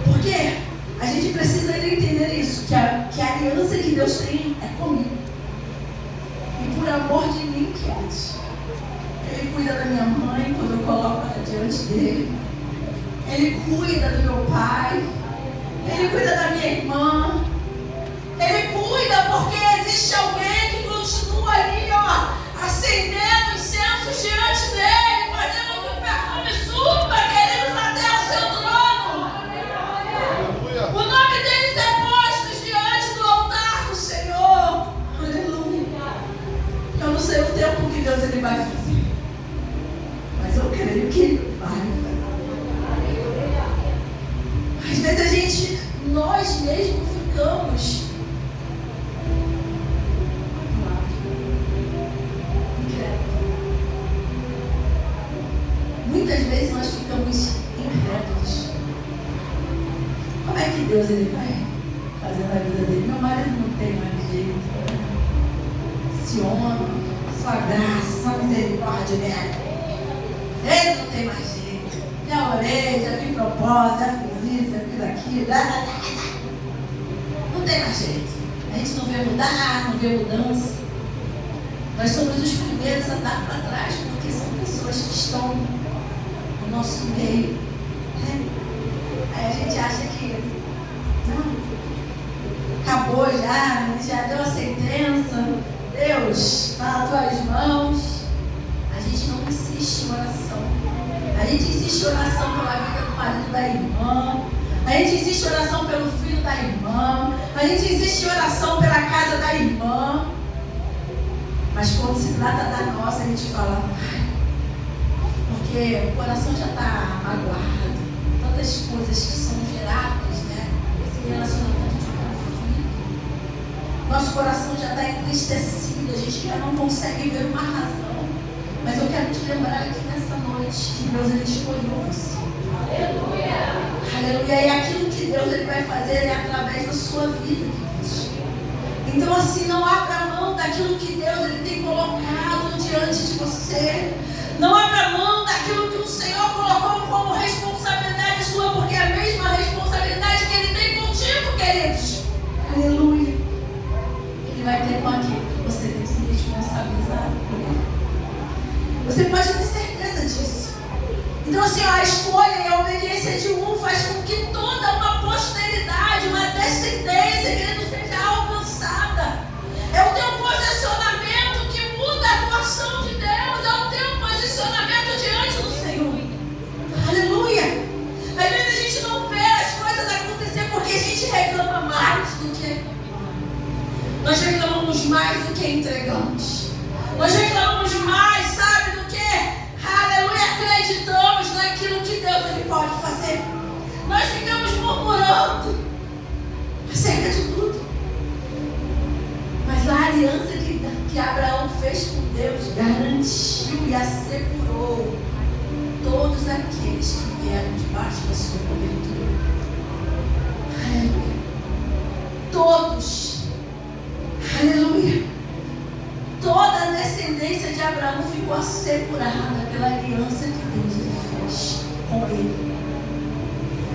D: Porque a gente precisa entender isso, que a aliança que Deus tem é comigo. E por amor de mim, queridos, Ele cuida da minha mãe quando eu coloco ela diante dele. Ele cuida do meu pai. Ele cuida da minha irmã. Ele cuida porque existe alguém que continua ali, acendendo incensos diante dele, fazendo que o perfume suba, queridos, até o seu trono. O nome deles é posto diante do altar do Senhor. Aleluia. Eu não sei o tempo que Deus Ele vai fazer, mas eu creio que Ele vai fazer. Às vezes nós mesmos ficamos muitas vezes nós ficamos incrédulos. Como é que Deus Ele vai fazer na vida dele? Meu marido não tem mais jeito. Esse homem, sua graça, sua misericórdia, né? Ele não tem mais jeito. Já orei, já fiz propósito, já fiz isso, já fiz aquilo. Não tem mais jeito. A gente não vê mudar, não vê mudança. Nós somos os primeiros a dar para trás, porque são pessoas que estão no nosso meio. Né? Aí a gente acha que não, acabou já deu a sentença. Deus, está nas tuas mãos. A gente não insiste em oração. A gente insiste em oração pela vida do marido da irmã. A gente insiste em oração pelo filho da irmã. A gente insiste em oração pela casa da irmã. Mas quando se trata da nossa, a gente fala, porque porque o coração já está magoado. Tantas coisas que são geradas, né? Esse relacionamento de conflito. Nosso coração já está entristecido, a gente já não consegue ver uma razão. Mas eu quero te lembrar aqui nessa noite que Deus ele escolheu você. Aleluia! Aleluia! E aquilo que Deus ele vai fazer é através da sua vida, queridos. Então assim, não abra mão daquilo que Deus ele tem colocado diante de você. Não abra mão daquilo que o Senhor colocou como responsabilidade sua, porque é a mesma responsabilidade que Ele tem contigo, queridos. Aleluia! Ele vai ter com aquilo que você tem que se responsabilizar. Você pode ter certeza disso. Então assim, a escolha e a obediência de um faz com que toda uma posteridade, uma descendência, querido, seja alcançada. É o teu posicionamento que muda a atuação de Deus. É o teu posicionamento diante do Senhor. Aleluia! Às vezes a gente não vê as coisas acontecer porque a gente reclama mais do que nós reclamamos mais do que entregamos. Nós reclamamos mais, sabe do que? Aleluia! Acreditamos naquilo que Deus ele pode fazer. Nós ficamos murmurando acerca de tudo. Mas a aliança que Abraão fez com Deus garantiu e assegurou todos aqueles que vieram debaixo da sua cobertura. Aleluia! Todos. Aleluia! Toda a descendência de Abraão ficou assegurada pela aliança que Deus ele fez com ele.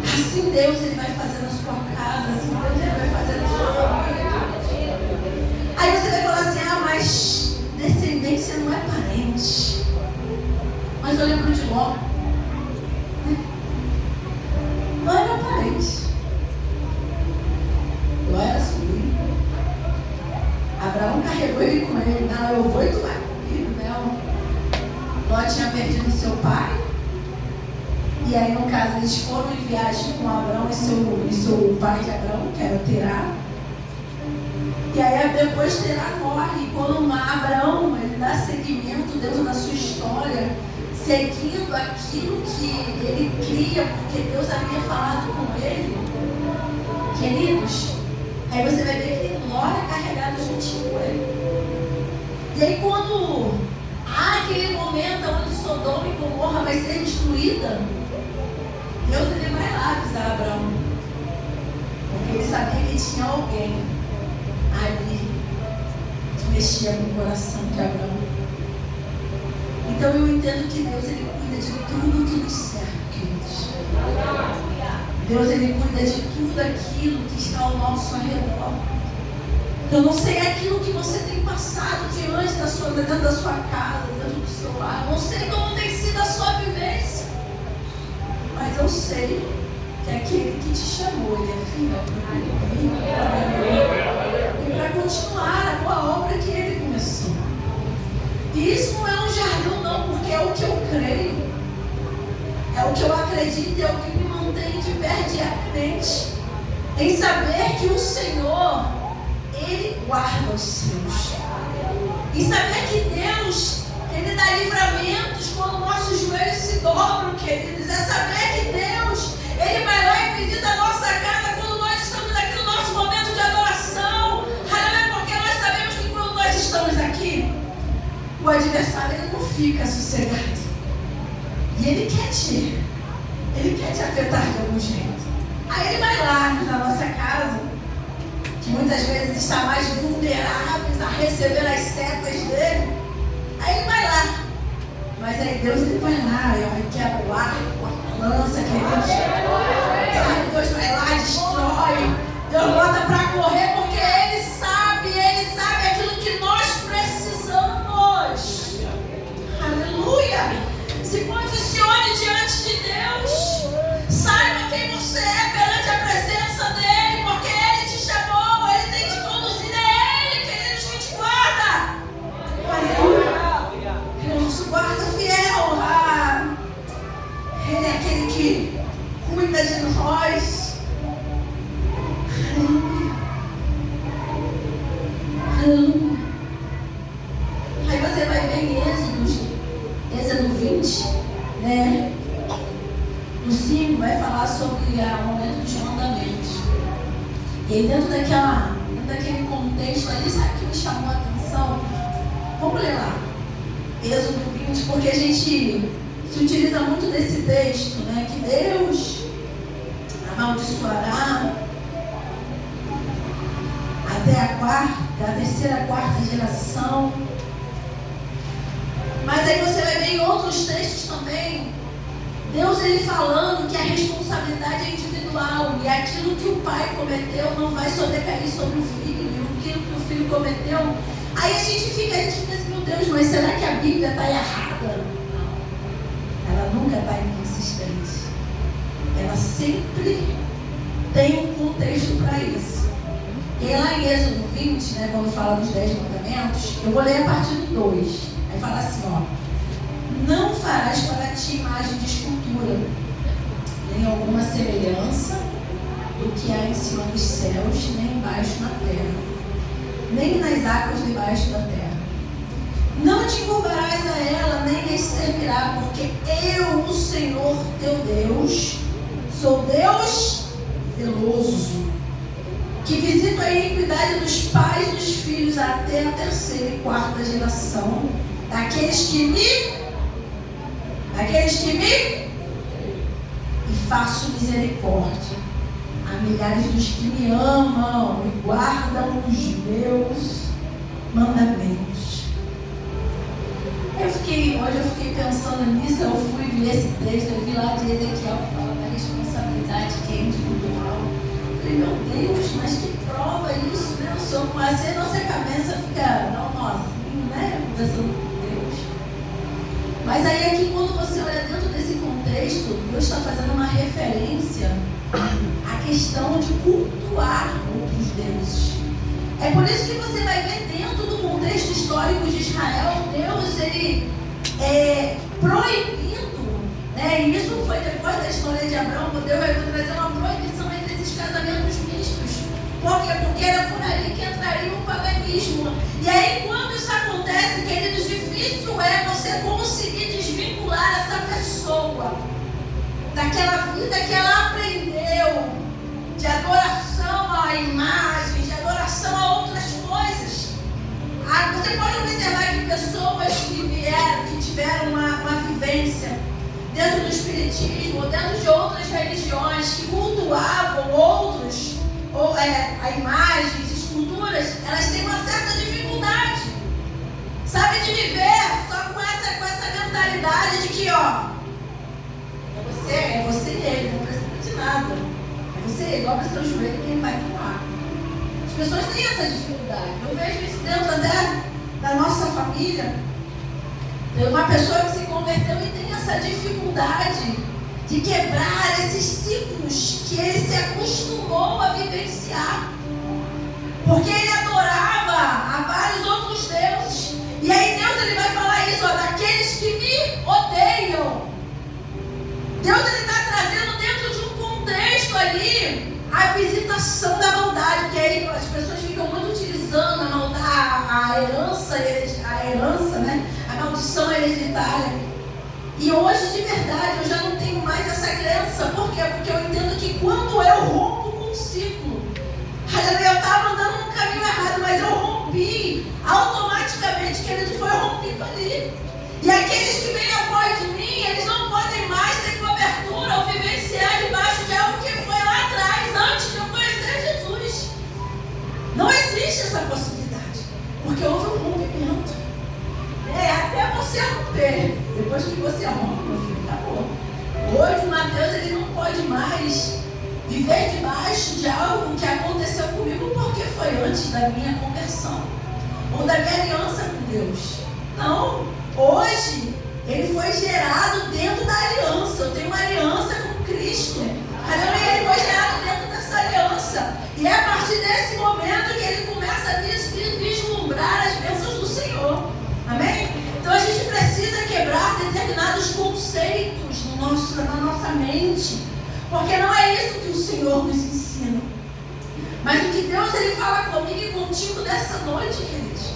D: Assim Deus ele vai fazer na sua casa, assim Deus ele vai fazer na sua família. Aí você vai falar assim, mas descendência não é parente. Mas eu lembro de Ló. Ló era parente. Ló era sobrinho. Abraão carregou ele com ele. Não, eu vou e tu vai comigo, não. Ló tinha perdido seu pai. E aí, no caso, eles foram em viagem com Abraão e seu pai de Abraão, que era Terá. E aí, depois Terá morre. E quando Abraão ele dá seguimento dentro da sua história, seguindo aquilo que ele cria, porque Deus havia falado com ele, queridos, aí você vai ver que Ló é carregado juntinho com ele. E aí, quando há aquele momento onde Sodoma e Gomorra vai ser destruída, Deus ele vai lá avisar Abraão, porque ele sabia que tinha alguém ali que mexia com o coração de Abraão. Então eu entendo que Deus ele cuida de tudo que nos cerca, queridos. Deus ele cuida de tudo aquilo que está ao nosso redor. Eu não sei aquilo que você tem passado diante dentro da sua casa, dentro do seu lar. Eu não sei como tem sido a sua vivência. Mas eu sei que aquele que te chamou, ele é fiel e para continuar a boa obra que ele começou. E isso não é um jargão não, porque é o que eu creio, é o que eu acredito e é o que me mantém de pé diariamente, em saber que o Senhor, Ele guarda os seus, e saber que Deus, Ele dá livramentos quando nossos joelhos se dobram, queridos. É saber que Deus, Ele vai lá e visita a nossa casa quando nós estamos aqui no nosso momento de adoração. Porque nós sabemos que quando nós estamos aqui, o adversário ele não fica sossegado. E ele quer te afetar de algum jeito. Aí ele vai lá na nossa casa, que muitas vezes está mais vulneráveis a receber as setas dele. Aí ele vai lá. Mas aí Deus ele vai lá, ele quebra o arco, a lança, queridos. Sabe, Deus vai lá, destrói. Deus bota para correr porque Ele sabe aquilo que nós precisamos. Aleluia! Se posicione diante de Deus. Saiba quem você é perante a presença dEle, porque Ele te chamou, Ele tem te conduzido, é Ele, queridos, que te guarda. Aleluia! Ele é o nosso guarda fiel. Ele é aquele que cuida de nós. Aleluia. Aleluia. Aí você vai ver em Êxodo 20, né? No 5 vai falar sobre o momento dos mandamentos. E aí dentro daquele contexto ali, sabe o que me chamou a atenção? Vamos ler lá, Êxodo 20, porque a gente se utiliza muito desse texto, né? Que Deus amaldiçoará até a terceira, quarta geração. Mas aí você vai ver em outros textos também, Deus ele falando que a responsabilidade é individual e aquilo que o pai cometeu não vai sobrecair sobre o filho, e aquilo que o filho cometeu. Aí a gente fica assim, meu Deus, mas será que a Bíblia está errada? Não, ela nunca está inconsistente. Ela sempre tem um contexto para isso. E lá em Êxodo 20, né, quando fala dos 10 mandamentos, eu vou ler a partir do 2. Aí fala assim, ó: não farás para ti imagem de escultura, nem alguma semelhança do que há em cima dos céus, nem embaixo na terra, nem nas águas debaixo da terra. Não te curvarás a ela, nem lhes servirá, porque eu, o Senhor teu Deus, sou Deus zeloso, que visito a iniquidade dos pais e dos filhos até a terceira e quarta geração daqueles que me e faço misericórdia a milhares dos que me amam e guardam os meus mandamentos. Hoje eu fiquei pensando nisso, eu fui ver esse texto, eu vi lá de Ezequiel que fala da responsabilidade que é individual. Eu falei, meu Deus, mas que prova isso, né? O Senhor, mas a nossa cabeça fica dá um nozinho, né? Conversando com Deus. Mas aí aqui, quando você olha dentro desse contexto, Deus está fazendo uma referência à questão de cultuar outros deuses. É por isso que você vai ver dentro do contexto histórico de Israel, Deus, ele proibindo, né? E isso foi depois da história de Abraão, Deus vai trazer uma proibição entre esses casamentos mistos. Por quê? Porque era por ali que entraria o paganismo. E aí, quando isso acontece, queridos, difícil é você conseguir desvincular essa pessoa daquela vida que ela aprendeu, de adoração à imagem, de adoração a outras coisas. Você pode observar que pessoas que tiveram uma vivência dentro do espiritismo, dentro de outras religiões, que cultuavam outros, a imagens, esculturas, elas têm uma certa dificuldade, sabe, de viver só com essa mentalidade de que, ó, é você e ele, não precisa de nada. É você e ele, dobra seu joelho que ele vai tomar. As pessoas têm essa dificuldade. Eu vejo isso dentro até da nossa família. Tem uma pessoa que se converteu e tem essa dificuldade de quebrar esses ciclos que ele se acostumou a vivenciar. Porque ele adorava a vários outros deuses. E aí Deus ele vai falar isso, ó, daqueles que me odeiam. Deus está trazendo dentro de um contexto ali a visitação da maldade, porque aí as pessoas ficam muito utilizando a maldade, a herança, né? A maldição hereditária. E hoje, de verdade, eu já não tenho mais essa crença. Por quê? Porque eu entendo que quando eu rompo com um ciclo, eu estava andando no caminho errado, mas eu rompi, automaticamente, que ele foi rompido ali. E aqueles que vêm após de mim, eles não podem mais ter cobertura ou vivenciar debaixo de algo que foi lá atrás, antes de eu conhecer Jesus. Não existe essa possibilidade, porque houve um rompimento. Até você romper. Depois que você rompe, meu filho, acabou. Hoje o Mateus ele não pode mais viver debaixo de algo que aconteceu comigo porque foi antes da minha conversão ou da minha aliança com Deus. Não. Hoje, ele foi gerado dentro da aliança. Eu tenho uma aliança com Cristo. Aleluia, ele foi gerado dentro dessa aliança. E é a partir desse momento que ele começa a vislumbrar as bênçãos do Senhor. Amém? Então a gente precisa quebrar determinados conceitos na nossa mente. Porque não é isso que o Senhor nos ensina. Mas o que Deus ele fala comigo e contigo dessa noite, queridos,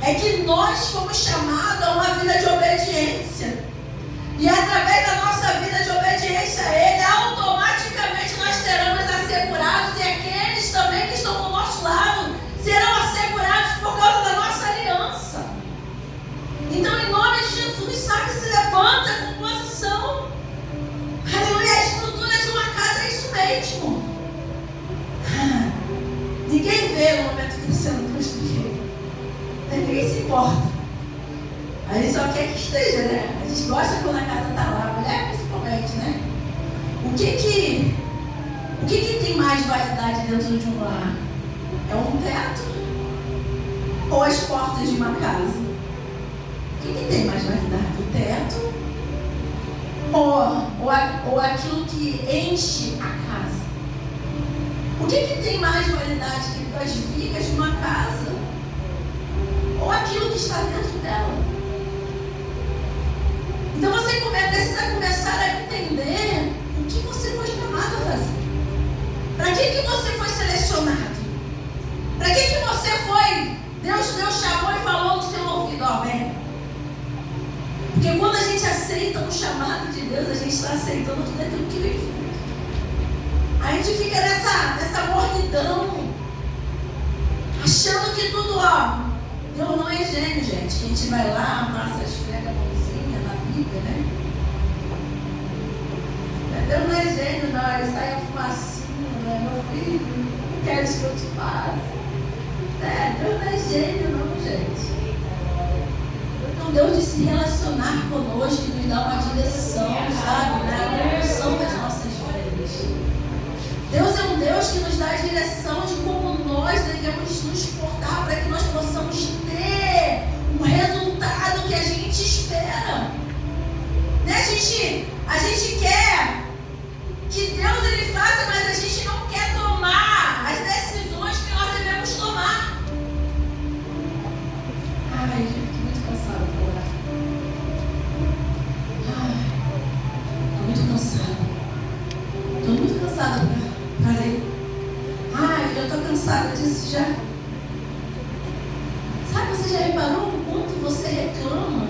D: é que nós fomos chamados a uma vida de obediência. E através da nossa vida de obediência a Ele, automaticamente nós seremos assegurados, e aqueles também que estão do nosso lado serão assegurados por causa da nossa aliança. Então, em nome de Jesus, sabe, se levanta com posição. Aleluia, a estrutura de uma casa é isso mesmo. Ninguém vê no momento que está sendo construído. Ninguém se importa. A gente só quer que esteja, né? A gente gosta quando a casa está lá, a mulher principalmente, né? O que tem mais validade dentro de um lar? É um teto ou as portas de uma casa? O que tem mais validade? O teto ou aquilo que enche a casa? O que tem mais validade que as vigas de uma casa? Ou aquilo que está dentro dela? Então você precisa começar a entender o que você foi chamado a fazer. Para que você foi selecionado? Para que você foi? Deus chamou e falou no seu ouvido, ó, vem. Porque quando a gente aceita o chamado de Deus, a gente está aceitando tudo aquilo que vem junto. A gente fica nessa mornidão, achando que tudo, ó, Deus não é gênio, gente. Que a gente vai lá, amassa, esfrega a mãozinha na Bíblia, né? Deus não é gênio, não. Ele sai a fumacinha, né? Meu filho, não queres que eu te faça? Deus não é gênio, não, gente. Então Deus de se relacionar conosco e nos dá uma direção, sabe? Né? A condução das nossas vidas. Deus é um Deus que nos dá a direção de como nós devemos nos portar para que nós possamos ter um resultado que a gente espera. Né? A gente quer que Deus ele faça, mas a gente não quer tomar as decisões que nós devemos tomar. Ai, gente, estou muito cansada para orar. Ai, estou muito cansada. Estou muito cansada para ler. Ai, eu estou cansada disso já. Sabe, você já reparou o quanto você reclama?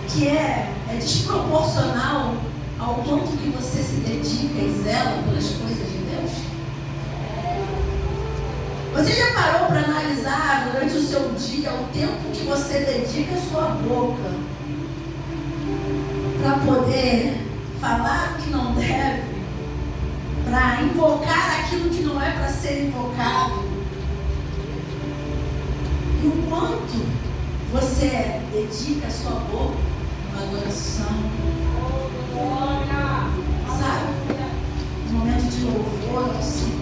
D: Que é desproporcional ao quanto que você se dedica e zela pelas coisas de Deus? Você já parou para analisar durante o seu dia o tempo que você dedica à sua boca para poder falar o que não deve, para invocar aquilo que não é para ser invocado? E o quanto você dedica a sua boca à adoração? Sabe? Um momento de louvor ao Senhor.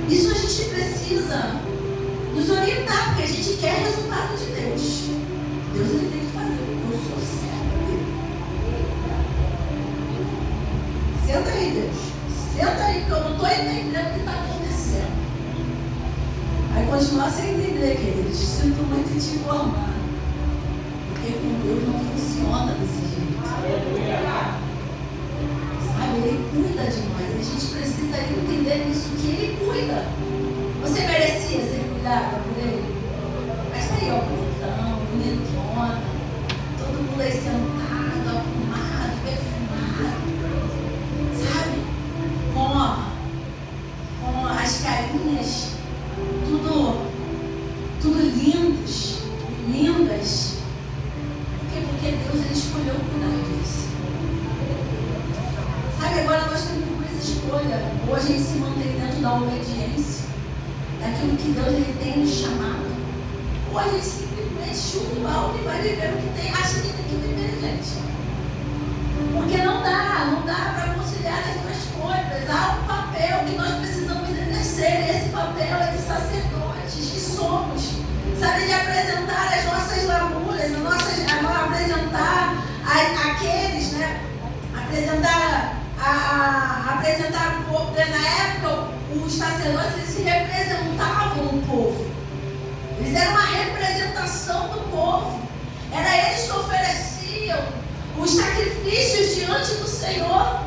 D: Isso a gente precisa nos orientar, porque a gente quer resultado de Deus. Deus ele tem que fazer. Eu sou servo dele. Senta aí, Deus. Senta aí, porque eu não estou entendendo o que está acontecendo. Aí continuar sem entender, queridos. Sinto muito te informar. Porque com Deus não funciona desse jeito. Sabe, Ele cuida de nós. A gente precisa entender isso, que Ele cuida. Você merecia ser cuidado por Ele? Mas tá aí, ó, bonitão, bonitona. Todo mundo aí sentado, arrumado, perfumado. Sabe? Com as carinhas tudo lindas. Porque Deus ele escolheu cuidar disso. Sabe, agora nós temos duas escolhas. Ou a gente se mantém dentro da obediência, daquilo que Deus ele tem nos chamado, ou a gente simplesmente chuta o balde e vai viver o que tem, acha que tem que viver, gente. Porque não dá para conciliar as duas coisas. Há um papel que nós precisamos exercer, e esse papel é de sacerdotes que somos. Sabe, de apresentar as nossas lamúrias, apresentar aqueles, né? Apresentar o povo. Na época, os sacerdotes eles representavam o povo. Eles eram uma representação do povo. Era eles que ofereciam os sacrifícios diante do Senhor.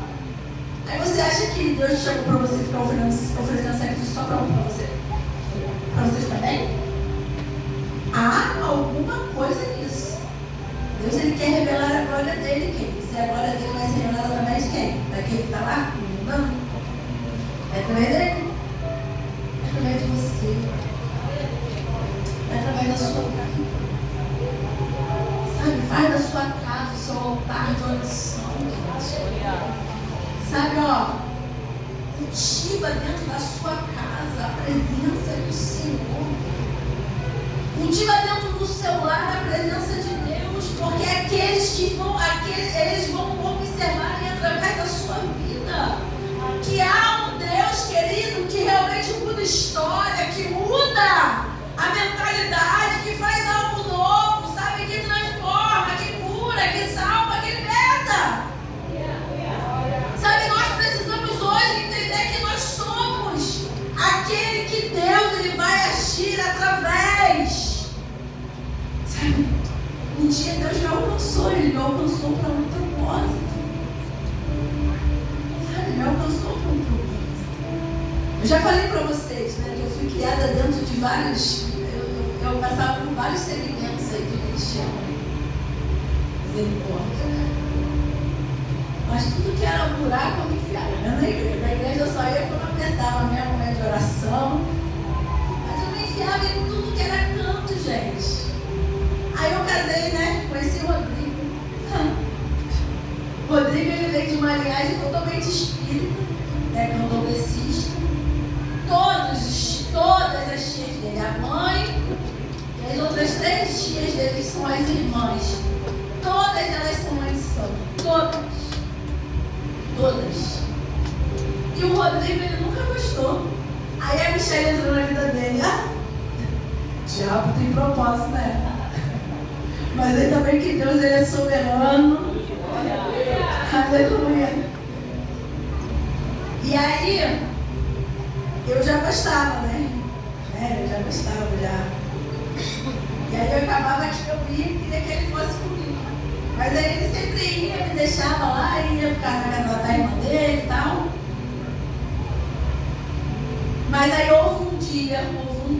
D: Aí você acha que Deus chegou para você ficar oferecendo sacrifício só para você? Para você ficar bem? Há alguma coisa nisso. Deus, ele quer revelar a glória dele, quem? Se a glória dele vai ser revelada através de quem? Daquele que está lá? Não. É através dele. É através de você. É através da sua vida. Sabe, faz da sua casa o seu altar de oração, gente. Sabe, ó, cultiva dentro da sua casa a presença do Senhor. Cultiva dentro do seu lar a presença de Deus, porque eles vão observar através da sua vida que há um Deus, querido, que realmente muda história, que muda a mentalidade, que faz algo novo, sabe, que transforma, que cura, que salva, que liberta. Sabe, nós precisamos hoje entender que nós somos aquele que Deus ele vai agir através. Sabe, um dia Deus me alcançou, Ele me alcançou para um propósito. Sabe, me alcançou para um propósito. Eu já falei para vocês, né, que eu fui criada dentro de vários, eu passava por vários segmentos aí que eles chamam. Misericórdia, né? Mas tudo que era buraco eu me enfiava. Na igreja eu só ia quando eu apertava mesmo o momento de oração. Mas eu me enfiava em tudo que era canto, gente. Aí eu casei, né? Conheci o Rodrigo. Rodrigo, ele veio de uma linhagem totalmente espírita, né? Candomblessista. Todas as tias dele, a mãe e as outras 3 tias dele são as irmãs. Todas elas são mães de santo. Todas. E o Rodrigo, ele nunca gostou. Aí a Michelle entrou na vida dele. O diabo tem propósito, né? Mas ainda bem que Deus ele é soberano. Aleluia. E aí, eu já gostava, né? Eu já gostava, já. E aí eu acabava que eu ia e queria que ele fosse comigo. Mas aí ele sempre ia, me deixava lá, ia ficar na casa da irmã dele e tal. Mas aí houve um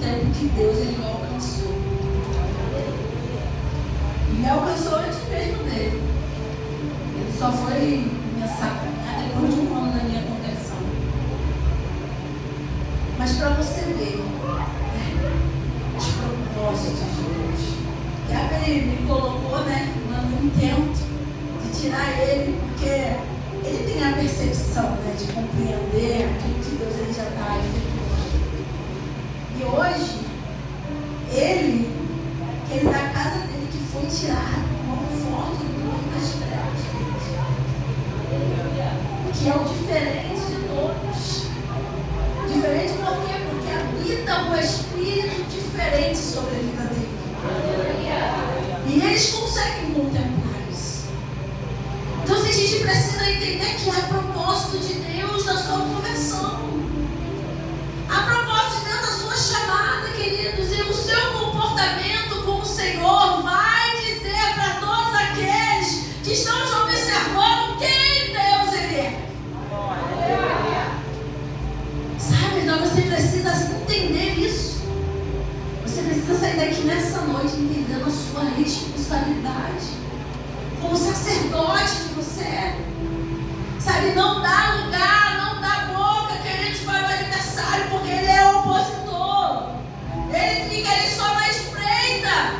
D: tempo que Deus ele me alcançou. E me alcançou antes mesmo dele. Ele só foi me sacanear depois de um ano da minha conversão. Mas para você ver, os propósitos de Deus. E aí ele me colocou, né, no intento de tirar ele, porque ele tem a percepção, né, de compreender aquilo que Deus ele já está efetuando. E hoje, ele da casa dele que foi tirado com mão forte do mundo das trevas, que é o diferente de todos. Diferente por quê? Porque habita um espírito diferente sobre a vida dele. E eles conseguem contemplar isso. Então, a gente precisa entender que há propósito de Deus na sua conversão. Há propósito de Deus na sua chamada, queridos. E o seu comportamento como Senhor vai dizer para todos aqueles que estão te observando quem Deus ele é. Sabe? Então você precisa entender isso. Você precisa sair daqui nessa noite entendendo a sua responsabilidade como sacerdote que você é. Sabe, não dá lugar, não dá boca, queridos, para o adversário, porque ele é opositor. Ele fica ali só na espreita.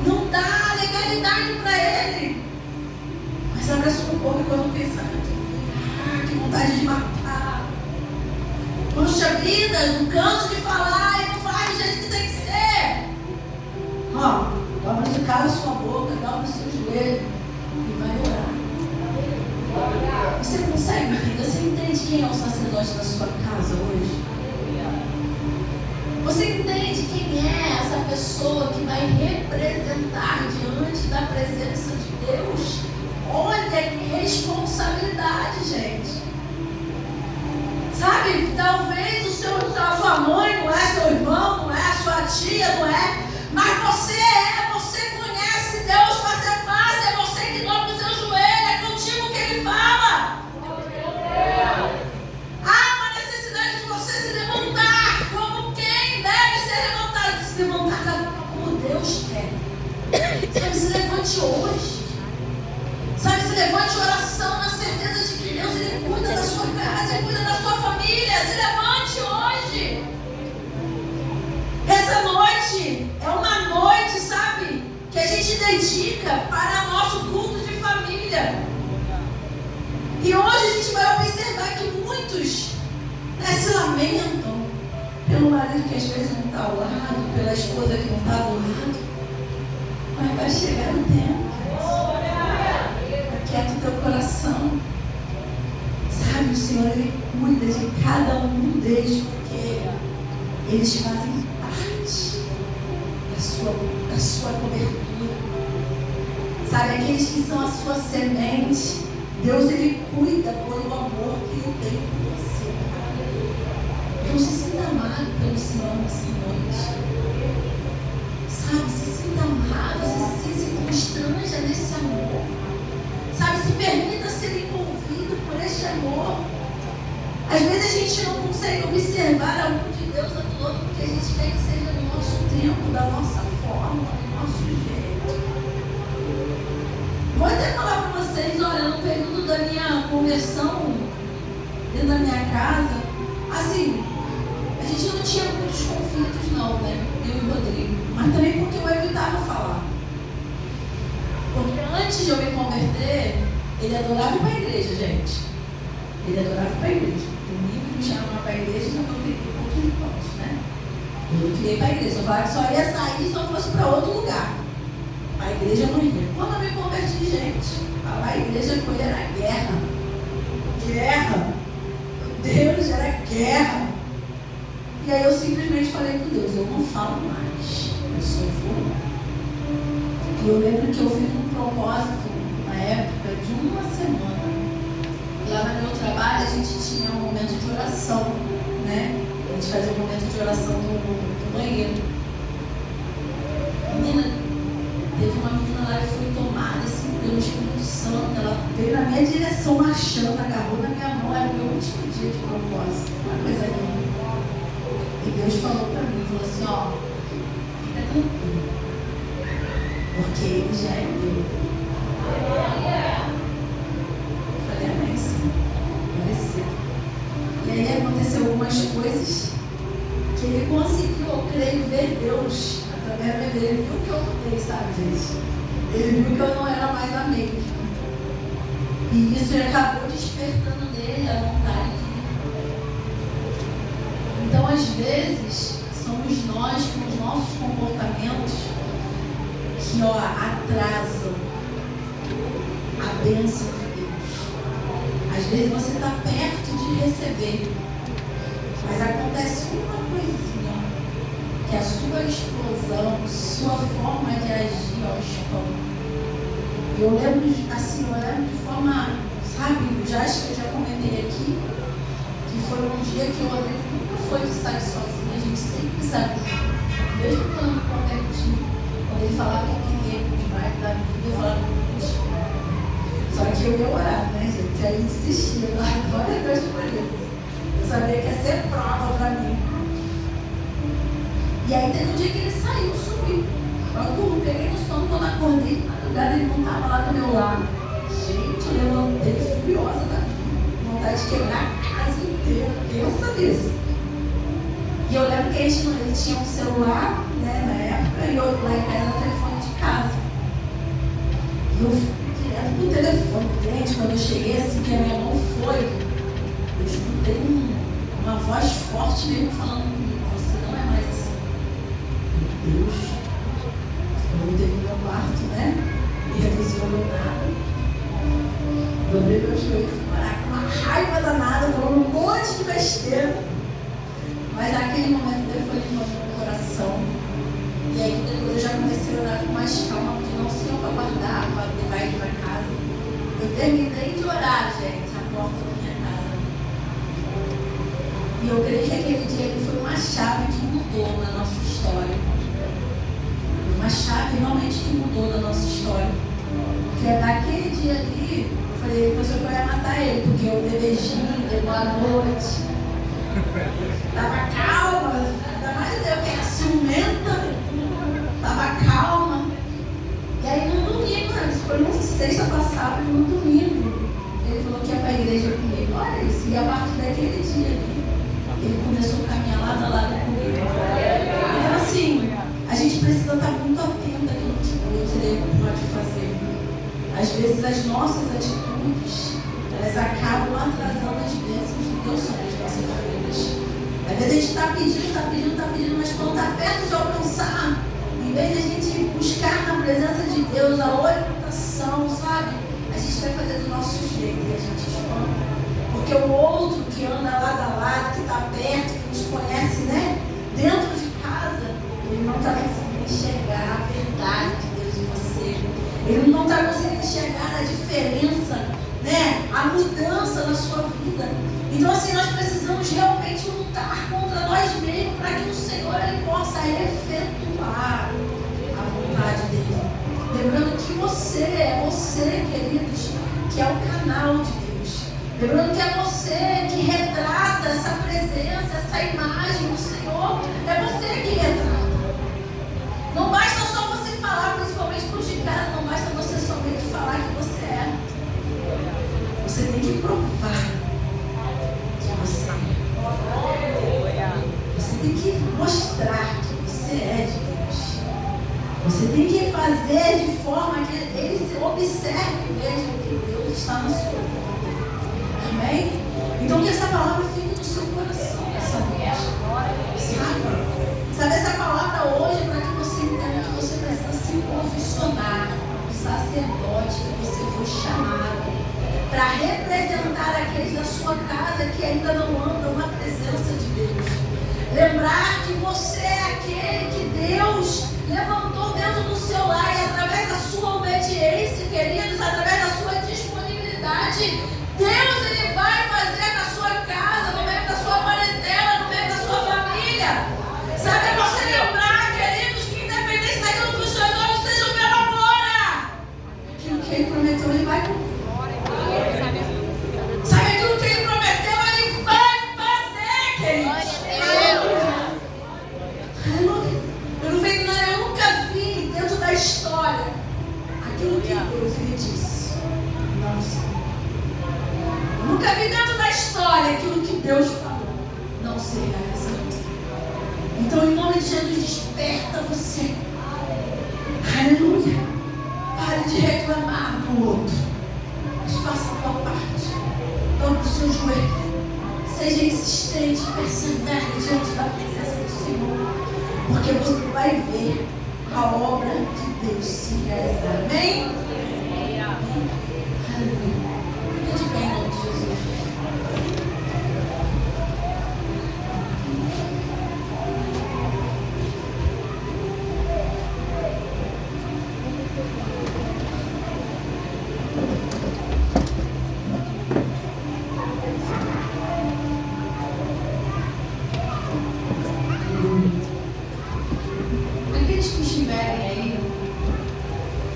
D: Não dá legalidade para ele. Mas abre a sua boca quando pensa, que vontade de matar. Poxa vida, não canso de falar e não faz do jeito que tem que ser. Ó, cala a sua boca, dobra o seu joelho e vai orar. Você consegue, filha? Você entende quem é o sacerdote da sua casa hoje? Você entende quem é essa pessoa que vai representar diante da presença de Deus? Olha que responsabilidade, gente. Sabe, talvez a sua mãe não é seu irmão, não é a sua tia, não é, mas você conhece Deus face a face, é você que dobra o seu joelho, é contigo que Ele fala. Há uma necessidade de você se levantar como quem deve ser levantado, se levantar como Deus quer. Sabe, se levantar levante oração na certeza de que Deus, Ele cuida da sua casa, Ele cuida da sua família. Se levante hoje. Essa noite é uma noite, sabe, que a gente dedica para nosso culto de família. E hoje a gente vai observar que muitos, né, se lamentam pelo marido que às vezes não está ao lado, pela esposa que não está do lado. Mas vai chegar o tempo. Aquieta o teu coração. Sabe, o Senhor, Ele cuida de cada um deles, porque eles fazem parte da sua cobertura. Sabe, aqueles que são a sua semente, Deus, Ele cuida pelo amor que Ele tem por você. Então se sinta amado pelo Senhor nessa noite. Sabe, se sinta amado, se constranja nesse amor. Sabe, se permita ser envolvido por este amor. Às vezes a gente não consegue observar a mão de Deus atuando porque a gente quer que seja no nosso tempo, da nossa forma, do nosso jeito. Vou até falar para vocês, olha, no período da minha conversão, dentro da minha casa, assim, a gente não tinha muitos conflitos não, né? Eu e o Rodrigo. Mas também porque eu evitava falar. Porque antes de eu me converter, ele adorava ir para a igreja, gente. Ele adorava ir para a igreja. Domingo me chamava para a igreja e eu tenho pontos de pontos, né? Eu queria ir para a igreja. Eu falava que só ia sair se eu fosse para outro lugar. A igreja não ia. Quando eu me converti, gente, a igreja com ele era guerra. Guerra. Deus, era guerra. E aí eu simplesmente falei com Deus, eu não falo mais. Eu só vou. E eu lembro que eu fiz um propósito na época de uma semana. Lá no meu trabalho a gente tinha um momento de oração, né? A gente fazia um momento de oração no banheiro. Menina, teve uma menina lá que foi tomada assim, pelo Espírito Santo. Ela veio na minha direção marchando, agarrou na minha mão. Era o meu último dia de propósito. Uma coisa linda. E Deus falou para mim, falou assim, ó, fica tranquilo, porque Ele já é meu. Eu falei, amém, Senhor, vai ser. E aí aconteceu algumas coisas que ele conseguiu, eu creio, ver Deus através da minha vida. Ele viu que eu mudei, sabe, gente? Ele viu que eu não era mais a mesma. E isso acabou despertando nele a vontade de. Então, às vezes, somos nós, com os nossos comportamentos, que atrasam a bênção de Deus. Às vezes você está perto de receber, mas acontece uma coisinha, que a sua explosão, sua forma de agir ao espanta. Eu lembro, assim, de forma, sabe, acho que eu já comentei aqui, que foi um dia que eu olhei, nunca foi de sair sozinha, a gente sempre sabe, mesmo quando eu me converti, quando ele falava que queria ir demais da vida, eu falava contigo. Só que eu ia orar, né, gente? Aí desistia, agora é Deus por isso. Eu sabia que ia ser prova pra mim. E aí teve um dia que ele saiu, sumiu. Eu peguei no sono, quando acordei, na madrugada ele não estava lá do meu lado. Gente, eu levantei furiosa da vida, vontade de quebrar a casa inteira. Pensa nisso. E eu lembro que ele tinha um celular, né, na época, e eu lá em casa era o telefone de casa. E eu fui direto pro telefone. Gente, quando eu cheguei assim, que a minha mão foi, eu escutei uma voz forte mesmo falando comigo, você não é mais assim. Meu Deus, eu voltei pro meu quarto, né? E reduziu o meu nada. Dobrei meu joelho e fui parar com uma raiva danada, falando um monte de besteira. Mas naquele momento Deus foi limpando meu coração. E aí depois eu já comecei a orar com mais calma, pedindo ao Senhor para guardar, para levar ele para casa. Eu terminei de orar, gente, a porta da minha casa. E eu creio que aquele dia foi uma chave que mudou na nossa história. Uma chave realmente que mudou na nossa história. Porque naquele dia ali, eu falei, depois eu ia matar ele, porque eu dei beijinho, dei boa noite. Tava calma, ainda mais eu que era ciumenta, tava calma. E aí no domingo, foi na sexta passada, no domingo. Ele falou que ia para a igreja comigo. Olha isso, e a partir daquele dia ele começou a caminhar lado a lado comigo. Então assim, a gente precisa estar muito atento àquilo que Deus pode fazer. Às vezes as nossas atitudes, elas acabam atrasando as bênçãos de Deus sobre as nossas vidas. Às vezes a gente está pedindo, mas quando está perto de alcançar, em vez de a gente buscar na presença de Deus a orientação, sabe? A gente vai fazer do nosso jeito e a gente espanta. Porque o outro que anda lado a lado, que está perto, que nos conhece, né? Dentro de casa, ele não está conseguindo enxergar a verdade de Deus em você. Ele não está conseguindo enxergar a diferença, né? A mudança na sua vida. Então assim, nós precisamos realmente lutar contra nós mesmos para que o Senhor ele possa efetuar a vontade dele. Lembrando que é você, queridos, que é o canal de Deus. Lembrando que é você que retrata essa presença, essa imagem do Senhor. É você que retrata. Não basta só você falar, principalmente para os de casa, não basta você somente falar que você é. Você tem que provar. Você tem que mostrar que você é de Deus. Você tem que fazer de forma que ele se observe e veja que Deus está na sua vida. Amém? Então que essa palavra fique no seu coração essa noite. Sabe essa palavra hoje para que você entenda que você precisa se posicionar o sacerdote que você foi chamado para representar aqueles da sua casa que ainda não andam na presença de Deus. Lembrar que você é aquele que Deus levantou dentro do seu lar e através da sua obediência, queridos, através da sua disponibilidade, Deus ele vai fazer na sua casa, no meio da sua parentela, no meio da sua família. Sabe, é você lembrar, queridos, que independente daquilo que os seus olhos estejam vendo agora, aquilo que ele prometeu, ele vai cumprir. Sabe aquilo que ele prometeu, ele vai fazer, queridos. Aleluia. Eu nunca vi dentro da história aquilo que Deus ele disse. Não sei. Eu nunca vi dentro da história aquilo que Deus falou. Não sei realizado. Então, em nome de Jesus, desperta você. Aleluia. Pare de reclamar do outro. Mas faça a tua parte. Dobre o seu joelho. Seja insistente, persevere diante da presença do Senhor. Porque você vai ver a obra de Deus se realizar. Amém? Aleluia. Fica de pé em nome de Jesus. Aqueles que estiverem aí,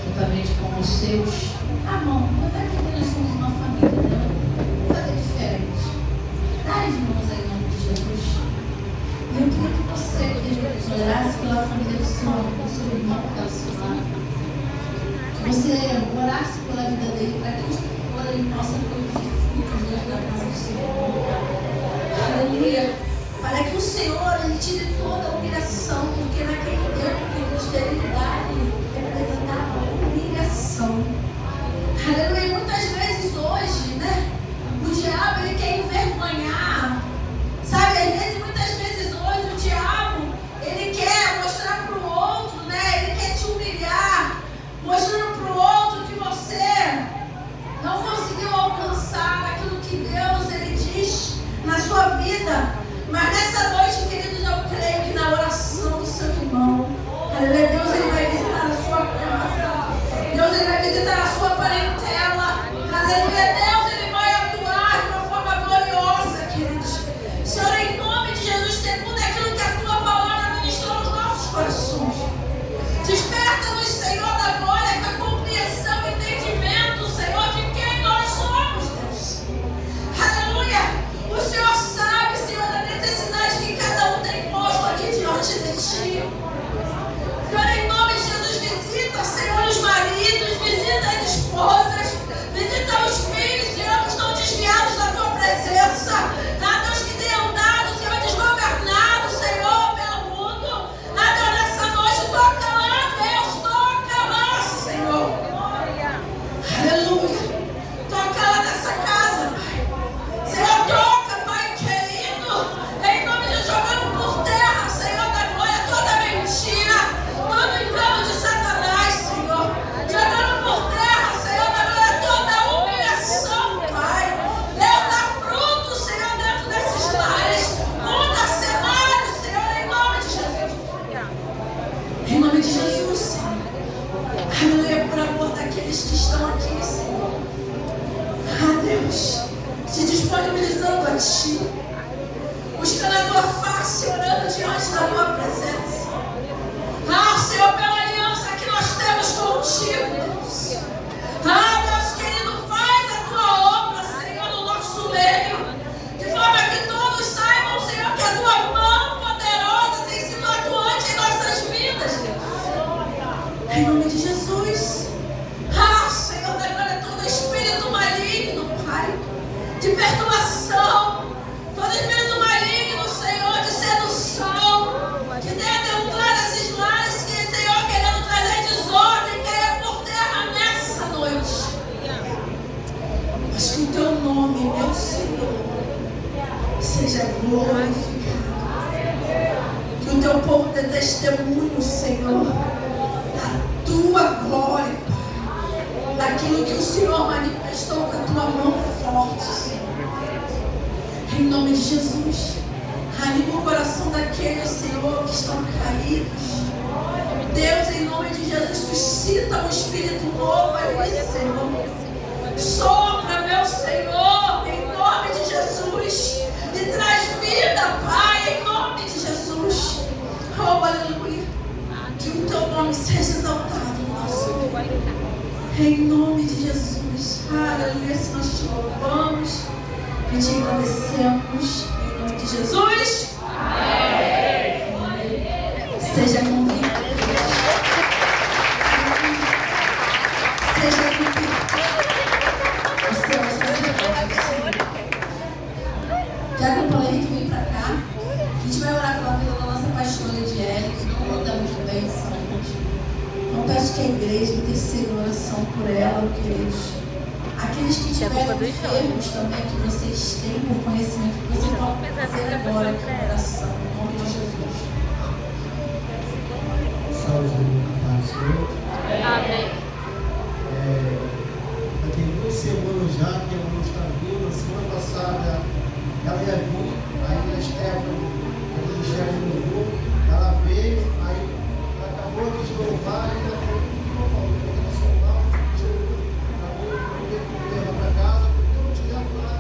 D: juntamente com os seus, tá bom, mas é que nós somos uma família, né? Vamos fazer diferente. Dá as mãos aí em nome de Jesus. E eu queria que você, queridos, orasse pela família do seu irmão que está ao seu lado. Que você orasse pela vida dele, para que o Senhor ele possa produzir frutos dentro da casa do Senhor. Aleluia. Para que o Senhor ele tire toda a humilhação, porque naquele tempo que a esterilidade representava humilhação. Aleluia. E muitas vezes hoje, né, o diabo ele quer envergonhar. Sabe, às vezes, muitas vezes hoje o diabo ele quer mostrar para o outro, né, ele quer te humilhar, mostrando para o outro que você não conseguiu alcançar aquilo que Deus ele diz na sua vida. Mas nessa noite, queridos, eu creio que na oração do seu irmão, aleluia, Deus ele vai visitar a sua casa, Deus ele vai visitar a sua parentela, aleluia, Deus ele vai atuar de uma forma gloriosa, queridos. Senhor, em nome de Jesus, segundo aquilo que a tua palavra ministrou aos nossos corações, desperta-nos, Senhor, da glória, com a compreensão e entendimento, Senhor, de quem nós somos, Deus. Aleluia. O Senhor sabe, Senhor, da necessidade Deus, se disponibilizando a Ti, buscando a Tua face, orando diante da Tua presença. Ah, Senhor, pela aliança que nós temos contigo, Deus. Ah, Deus querido, faz a Tua obra, Senhor, no nosso meio, de forma que todos saibam, Senhor, que a Tua mão poderosa tem sido atuante em nossas vidas, Deus. Em nome de Jesus. Ah, Senhor, agora todo espírito maligno, Pai, de perturbação, todo espírito maligno, Senhor, de sedução, que tem adentrado esses lares, que, Senhor, querendo trazer desordem, querer por terra nessa noite. Mas que o Teu nome, meu Senhor, seja glorificado. Que o Teu povo dê testemunho, Senhor, da Tua glória, Pai, daquilo que o Senhor manifestou com a Tua mão forte, Senhor. Em nome de Jesus, anima o coração daqueles, Senhor, que estão caídos. Deus, em nome de Jesus, suscita um espírito novo ali, Senhor. Sopra, meu Senhor, em nome de Jesus, e traz vida, Pai, em nome de Jesus. Oh, aleluia. Que o Teu nome seja exaltado no nosso meio. Em nome de Jesus. Aleluia. Se nós te louvamos e te agradecemos, em nome de Jesus. Amém. Seja convidado. Seja convidado. Já que eu falei, a gente vem pra cá. A gente vai orar pela vida da nossa pastora Ediele, que não anda muito bem de saúde. Então peço que a igreja interceda em oração por ela, queridos. Aqueles que estiverem enfermos também, que vocês têm por conhecimento, que vocês vão fazer agora aqui na oração, em nome de Jesus.
B: Saúde do Pai do Senhor.
E: Amém.
B: Já tem 2 semanas já que a mãe está vindo. A semana passada ela ia vir, aí a Stephanie, do Ministério do Louvor, ela veio, aí ela acabou de louvar, e ela falou, não, Paulo, eu vou soltar, eu vou para casa, eu não te levo lá.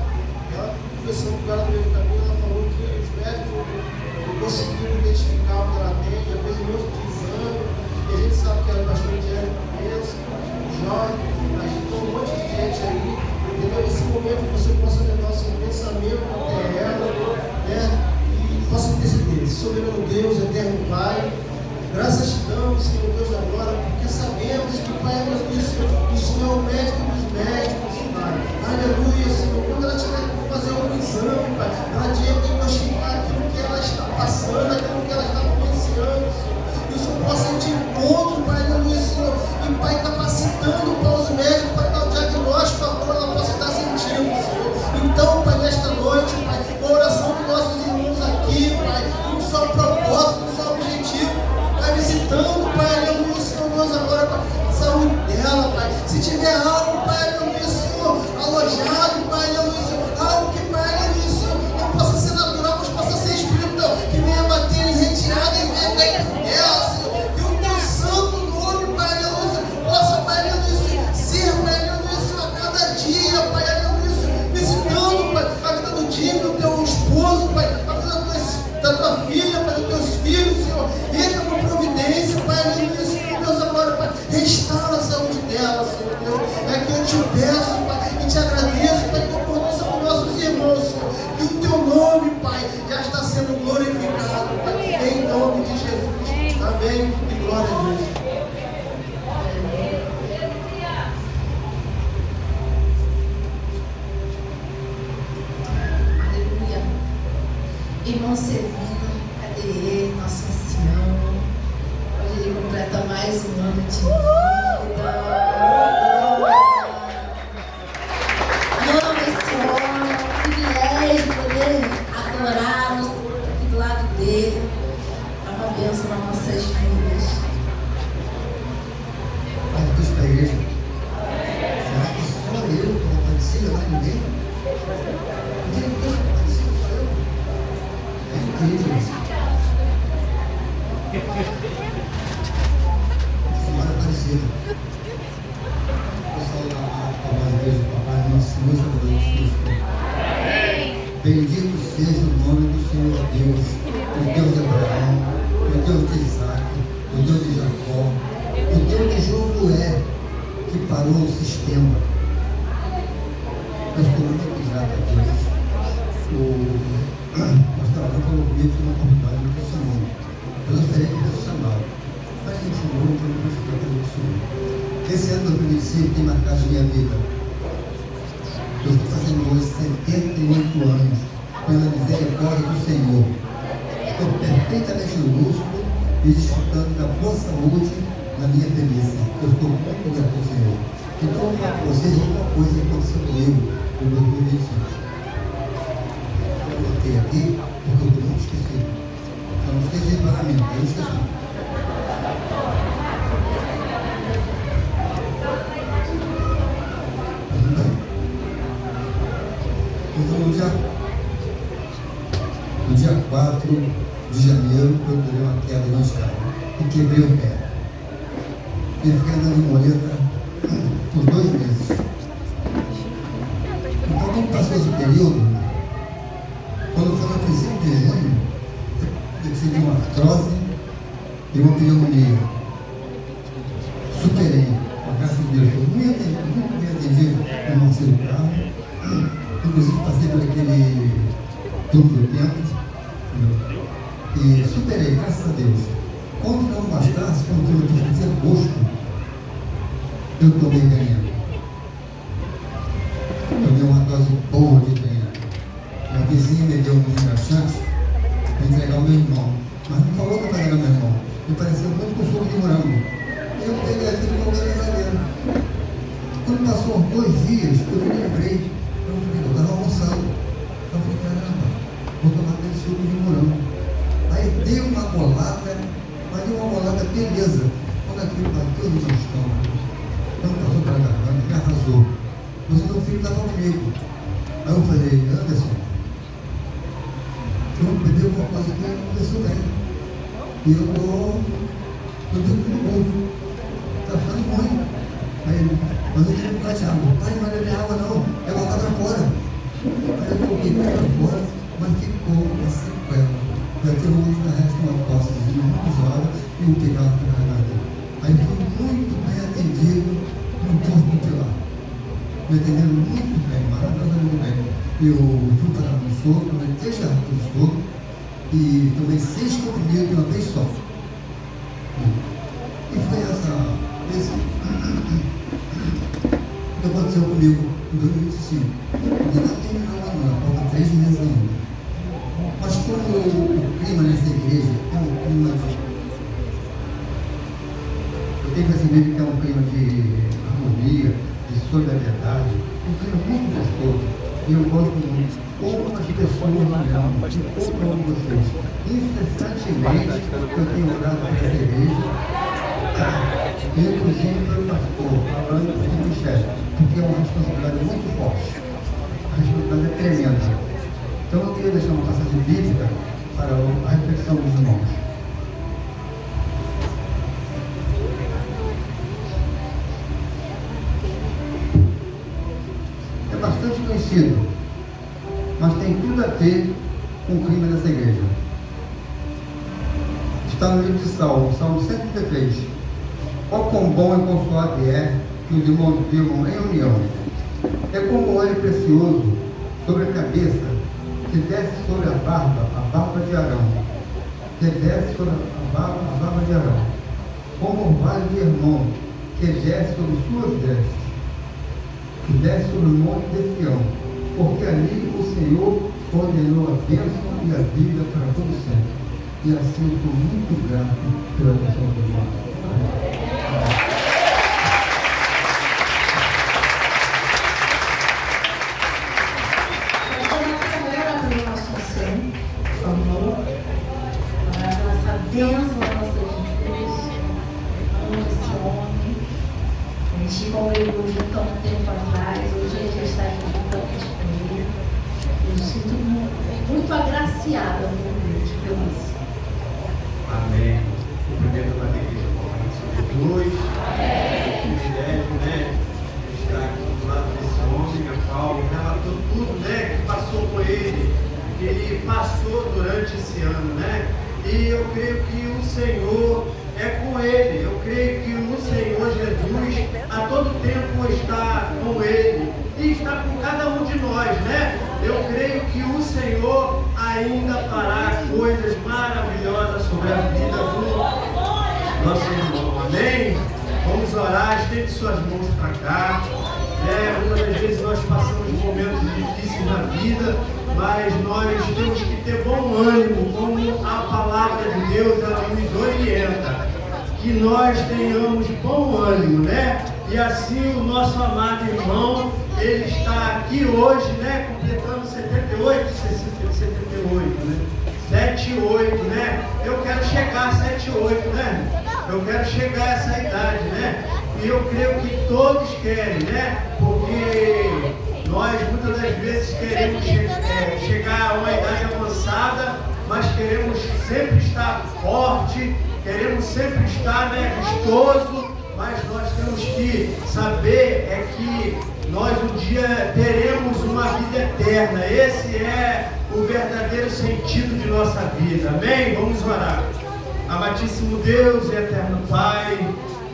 B: Ela conversando com ela no meio do caminho, ela falou que os médicos não conseguiram identificar o que ela tem, já fez um monte de exame, e a gente sabe que ela é pastora de criança, jovem, a gente tem um monte de gente aí, entendeu? Nesse momento você possa levar o seu pensamento até ela, né? E possa interceder. Soberano Deus, eterno Pai, graças te damos, Senhor Deus, agora, porque sabemos que, Pai, o Senhor é o médico dos médicos, Pai. Aleluia, Senhor. Quando ela tiver que fazer um exame, Pai, ela tinha que diagnosticar aquilo que ela está passando, aquilo que ela está vivenciando, Senhor. Que o Senhor possa ir de encontro, Pai, aleluia, Senhor. E, Pai, capacitando para os médicos para dar o diagnóstico a qual ela possa estar sentindo, Senhor. Então, Pai, nesta noite, Pai, com a oração dos nossos irmãos aqui, Pai, com um só propósito, com um só objetivo, Pai, visitando, Pai, aleluia, Senhor Deus, agora, Pai, a saúde dela, Pai. Se tiver algo, Pai, aleluia, Senhor, alojado, Pai, aleluia, Senhor, algo que, Pai, aleluia, Senhor, não possa ser natural, mas possa ser espiritual, que venha bater em retirada e venha dentro dela, Senhor, que o Teu santo nome, Pai, aleluia, Senhor, possa, Pai, aleluia, Senhor, ser, Pai, aleluia, Senhor, a cada dia, Pai, aleluia, Senhor, visitando, Pai, a vida do dia do Teu esposo, Pai, a vida da Tua filha, Pai, dos Teus filhos, Senhor, entra com providência, Pai, aleluia, Senhor, Deus, agora, Pai, restaura a saúde dela, Senhor Deus, é que eu te peço, Pai, e te agradeço, Pai, que importância com nossos irmãos, Senhor, que o Teu nome, Pai, já está sendo glorificado, Pai, em nome de Jesus, amém, e glória a Deus.
D: Aleluia. Irmão Servino, cadê ele, nosso ancião? Hoje ele completa mais um ano de vida. Amo esse homem, privilégio poder adorá-lo aqui do lado dele. É uma bênção para nossas famílias.
F: Pai de Cristo da igreja. Será que só eu que não aparecia lá ninguém? Ninguém aparecia, só eu. É incrível. Senhora Aparecida. Pessoal da igreja, papai, nosso Senhor, Eu estou muito grato a Deus. O pastor Alain falou comigo sobre uma oportunidade do Senhor. Eu gostaria de Deus chamar. Mas ele chamou, então eu preciso da coisa do Senhor. Esse ano 2025 tem marcado a minha vida. Eu estou fazendo hoje 78 anos pela misericórdia do Senhor. Estou perfeitamente lúcido e desfrutando da boa saúde na minha velhice. Eu estou muito grato ao Senhor. Então, eu vou falar para vocês uma coisa que aconteceu comigo em 2025. Eu botei aqui porque eu estou muito esquecido. Eu não esqueci para mim, eu esqueci. Então, no dia 4 de janeiro, eu dei uma queda na escada e quebrei o pé. E fiquei andando de muleta por 2 meses. Então, como passou esse período, quando foi no princípio de junho, eu tive uma artrose e uma pneumonia. Superei. A graça de Deus foi muito bem atendido no nosso carro. Inclusive, passei por aquele duplo tempo. E superei, graças a Deus. Quando não bastasse, quando eu tive que fazer agosto, eu tomei ganhando. Tomei uma dose boa de ganhando. Uma vizinha me deu um engraxante para entregar ao meu irmão. Mas não falou que eu estava meu irmão. Me pareceu muito com suco de morango. E eu peguei aquilo e coloquei na geladeira. Quando passou 2 dias, eu me lembrei. Eu estava almoçando. Eu falei, caramba, vou tomar aquele suco de morango. Aí dei uma bolada, mas dei uma bolada beleza. Quando aquilo bateu no meu estômago, não passou para a garganta, me arrasou. Mas o meu filho estava comigo. Aí eu falei, Anderson, eu bebi alguma coisa que não aconteceu bem. E eu estou ficando bom. Está ficando ruim. Aí ele, mas eu tenho um bocado de água. Pai, não é beber água não, é botar para fora. Aí eu coloquei para fora, mas ficou uma sequela. Vai ter hoje na resta uma tosse de muitas horas e um pegado na garganta. Aí fui muito bem atendido no posto tutelar. Me atenderam muito bem, maravilhosamente bem. Eu fui para um soro, tomei 3 garrafas de soro e tomei 6 comprimidos de uma vez só. E foi esse que aconteceu comigo em 2025. Ainda não terminou o ano, falta 3 meses ainda. Mas como o clima nessa igreja é um clima de... Eu tenho percebido que é um clima de harmonia, de solidariedade, um clima muito gostoso. E eu gosto muito. Como as pessoas me amam, como amo vocês. Incessantemente eu tenho orado para essa igreja, inclusive pelo pastor, falando com o Michel, porque é uma responsabilidade muito forte. A responsabilidade é tremenda. Então eu queria deixar uma passagem bíblica para a reflexão dos irmãos. É bastante conhecido, mas tem tudo a ver com o clima dessa igreja. Está no livro de Salmo 133. Ó quão bom e quão suave é que os irmãos vivam em união. É como óleo precioso sobre a cabeça, que desce sobre a barba de Arão, que desce sobre a barba de Arão, como o vale de Hermon, que desce sobre suas vestes, que desce sobre o monte de Sião, porque ali o Senhor ordenou a bênção e a vida para todo sempre. E assim eu estou muito grato pela atenção do irmão.
C: Bênção na nossa vida, esse homem. A gente congregou junto há um tempo atrás, hoje a gente já está aqui juntamente com ele. Eu me sinto muito agraciada por isso.
A: Amém. Cumprimento a igreja com a luz. Privilégio, né? Estar aqui do lado desse homem, a Paulo, relatou tudo, né? Que passou por ele, que ele passou durante esse ano, né? E eu creio que o Senhor é com ele. Eu creio que o Senhor Jesus a todo tempo está com ele e está com cada um de né? Eu creio que o Senhor ainda fará coisas maravilhosas sobre a vida do nosso irmão. Amém? Vamos orar, estende suas mãos para cá. Muitas das vezes nós passamos momentos difíceis na vida, mas nós temos que ter bom ânimo, como a palavra de Deus ela nos orienta, que nós tenhamos bom ânimo, né? E assim o nosso amado irmão, ele está aqui hoje, né? Completando 78, né? 78, né? Eu quero chegar a 78, né? Eu quero chegar a essa idade, né? E eu creio que todos querem, né? Porque nós muitas das vezes queremos chegar a uma idade avançada, mas queremos sempre estar forte, queremos sempre estar, né, vistoso, mas nós temos que saber que nós um dia teremos uma vida eterna. Esse é o verdadeiro sentido de nossa vida. Amém? Vamos orar. Amadíssimo Deus e eterno Pai,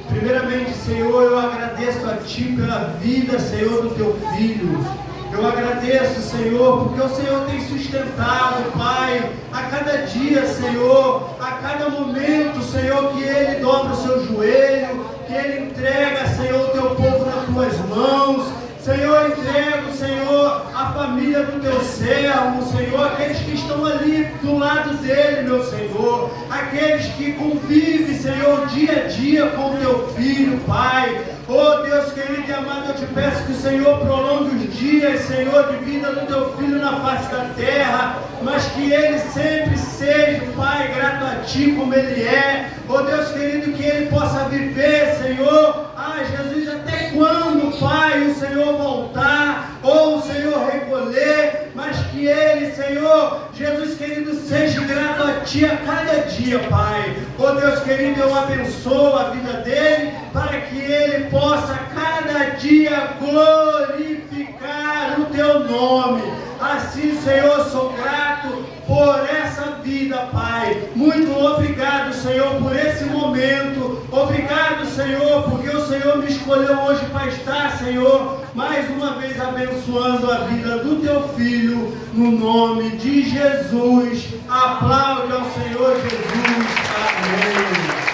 A: primeiramente, Senhor, eu agradeço a Ti pela vida, Senhor, do Teu Filho. Eu agradeço, Senhor, porque o Senhor tem sustentado, Pai, a cada dia, Senhor, a cada momento, Senhor, que Ele dobra o seu joelho, que Ele entrega, Senhor, o Teu povo nas Tuas mãos. Senhor, entrego, Senhor, a família do Teu servo, Senhor, aqueles que estão ali do lado dele, meu Senhor, aqueles que convivem, Senhor, dia a dia com o Teu Filho, Pai. Oh Deus querido e amado, eu te peço que o Senhor prolongue os dias, Senhor, de vida do Teu Filho na face da terra, mas que ele sempre seja, Pai, grato a Ti como ele é. Oh Deus querido, que ele possa viver, Senhor, Jesus, até quando, Pai, o Senhor voltar, ou o Senhor recolher, mas que ele, Senhor, Jesus querido, seja grato a Ti a cada dia, Pai. Oh Deus querido, eu abençoo a vida dele, para que ele possa cada dia glorificar o Teu nome. Assim, Senhor, sou grato por essa vida, Pai. Muito obrigado, Senhor, por esse momento. Obrigado, Senhor, porque o Senhor me escolheu hoje para estar, Senhor, mais uma vez abençoando a vida do Teu Filho, no nome de Jesus. Aplaude ao Senhor Jesus. Amém.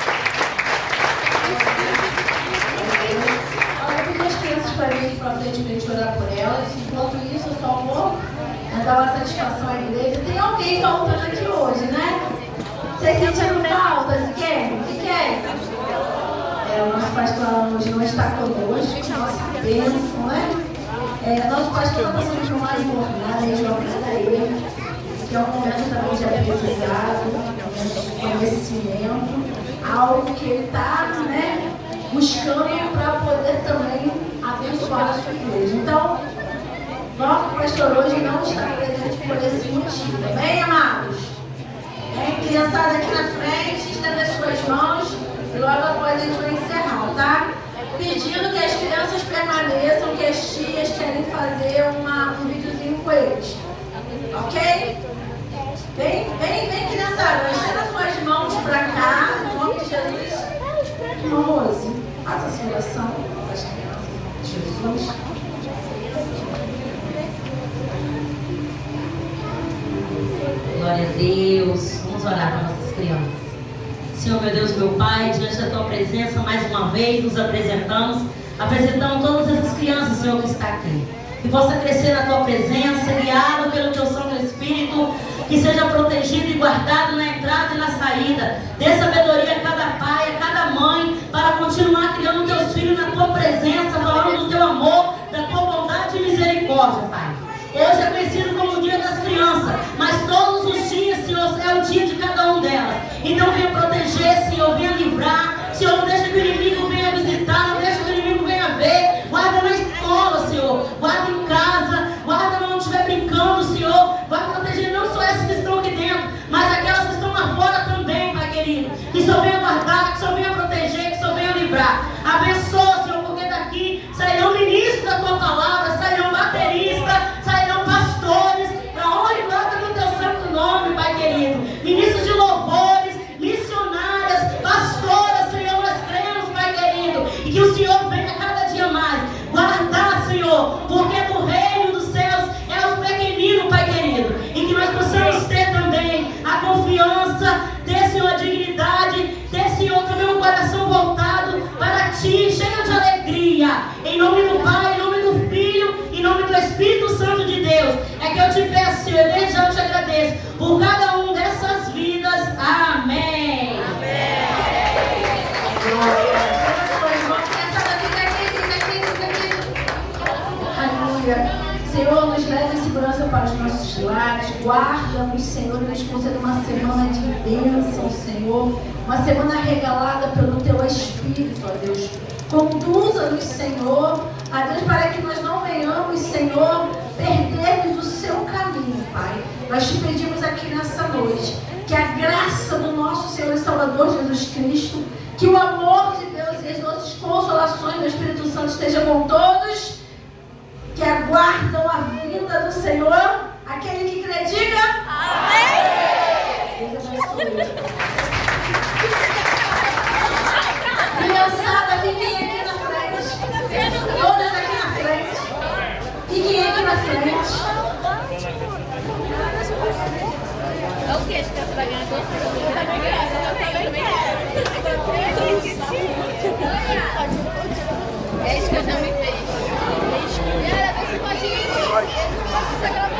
D: Para vir para frente para a gente orar por elas. Enquanto isso, eu só vou dar uma satisfação à igreja. Tem alguém faltando aqui hoje, né? Vocês sentiram falta de quem? De quem? O nosso pastor hoje não está conosco, nossa bênção, né? Nosso pastor está passando por mais jornada em João, que é um momento também de aprendizado, de conhecimento, algo que ele está, né, buscando para poder também abençoar a sua igreja. Então, nosso pastor hoje não está presente por esse motivo. Amém, amados? Vem, criançada aqui na frente, estenda as suas mãos e logo após a gente vai encerrar, tá? Pedindo que as crianças permaneçam, que as tias querem fazer um videozinho com eles. Ok? Vem, criançada, estenda as suas mãos para cá, em nome de Jesus. Irmãos, faça a sua oração das crianças. Jesus.
E: Glória a Deus. Vamos orar para nossas crianças. Senhor, meu Deus, meu Pai, diante da Tua presença, mais uma vez nos apresentamos todas essas crianças, Senhor, que está aqui. Que possa crescer na Tua presença, guiado pelo Teu Santo Espírito, que seja protegido e guardado na entrada e na saída. Dê sabedoria a cada pai, a cada mãe, para continuar criando Teus filhos na Tua presença, falando do Teu amor, da Tua bondade e misericórdia, Pai. Hoje é conhecido como o Dia das Crianças, mas todos os dias, Senhor, é o dia de cada um delas. Então venha proteger, Senhor, venha livrar. Senhor, não deixa que o inimigo venha visitar, não deixa que o inimigo venha ver. Guarda na escola, Senhor, guarda em casa, guarda onde estiver brincando, Senhor. Vai proteger não só essas que estão aqui dentro, mas aquelas que estão lá fora também, Pai querido. Que o Senhor venha guardar, que o Senhor venha proteger, que o Senhor venha livrar. Abençoa, Senhor, porque daqui sairão ministros da Tua palavra, sairão bateristas, sairão pastores, para honra e glória do Teu santo nome, Pai querido. Ministros de louvores, missionários.
D: família. Senhor, nos leve em segurança para os nossos lares. Guarda-nos, Senhor, e nos conceda uma semana de bênção, Senhor. Uma semana regalada pelo Teu Espírito, ó Deus. Conduza-nos, Senhor, a Deus, para que nós não venhamos, Senhor, perdermos o Seu caminho, Pai. Nós te pedimos aqui nessa noite que a graça do nosso Senhor e Salvador Jesus Cristo, que o amor de Deus e as nossas consolações do Espírito Santo estejam com todos que aguardam a vinda do Senhor. Aquele que crê, diga amém. Deus abençoe. Criançada, fiquem aqui na frente. Todas aqui na frente. Fiquem aqui na frente.
G: É o que? Você tá pagando? Eu também quero. É isso que eu também fiz. E ela, vê se pode ir.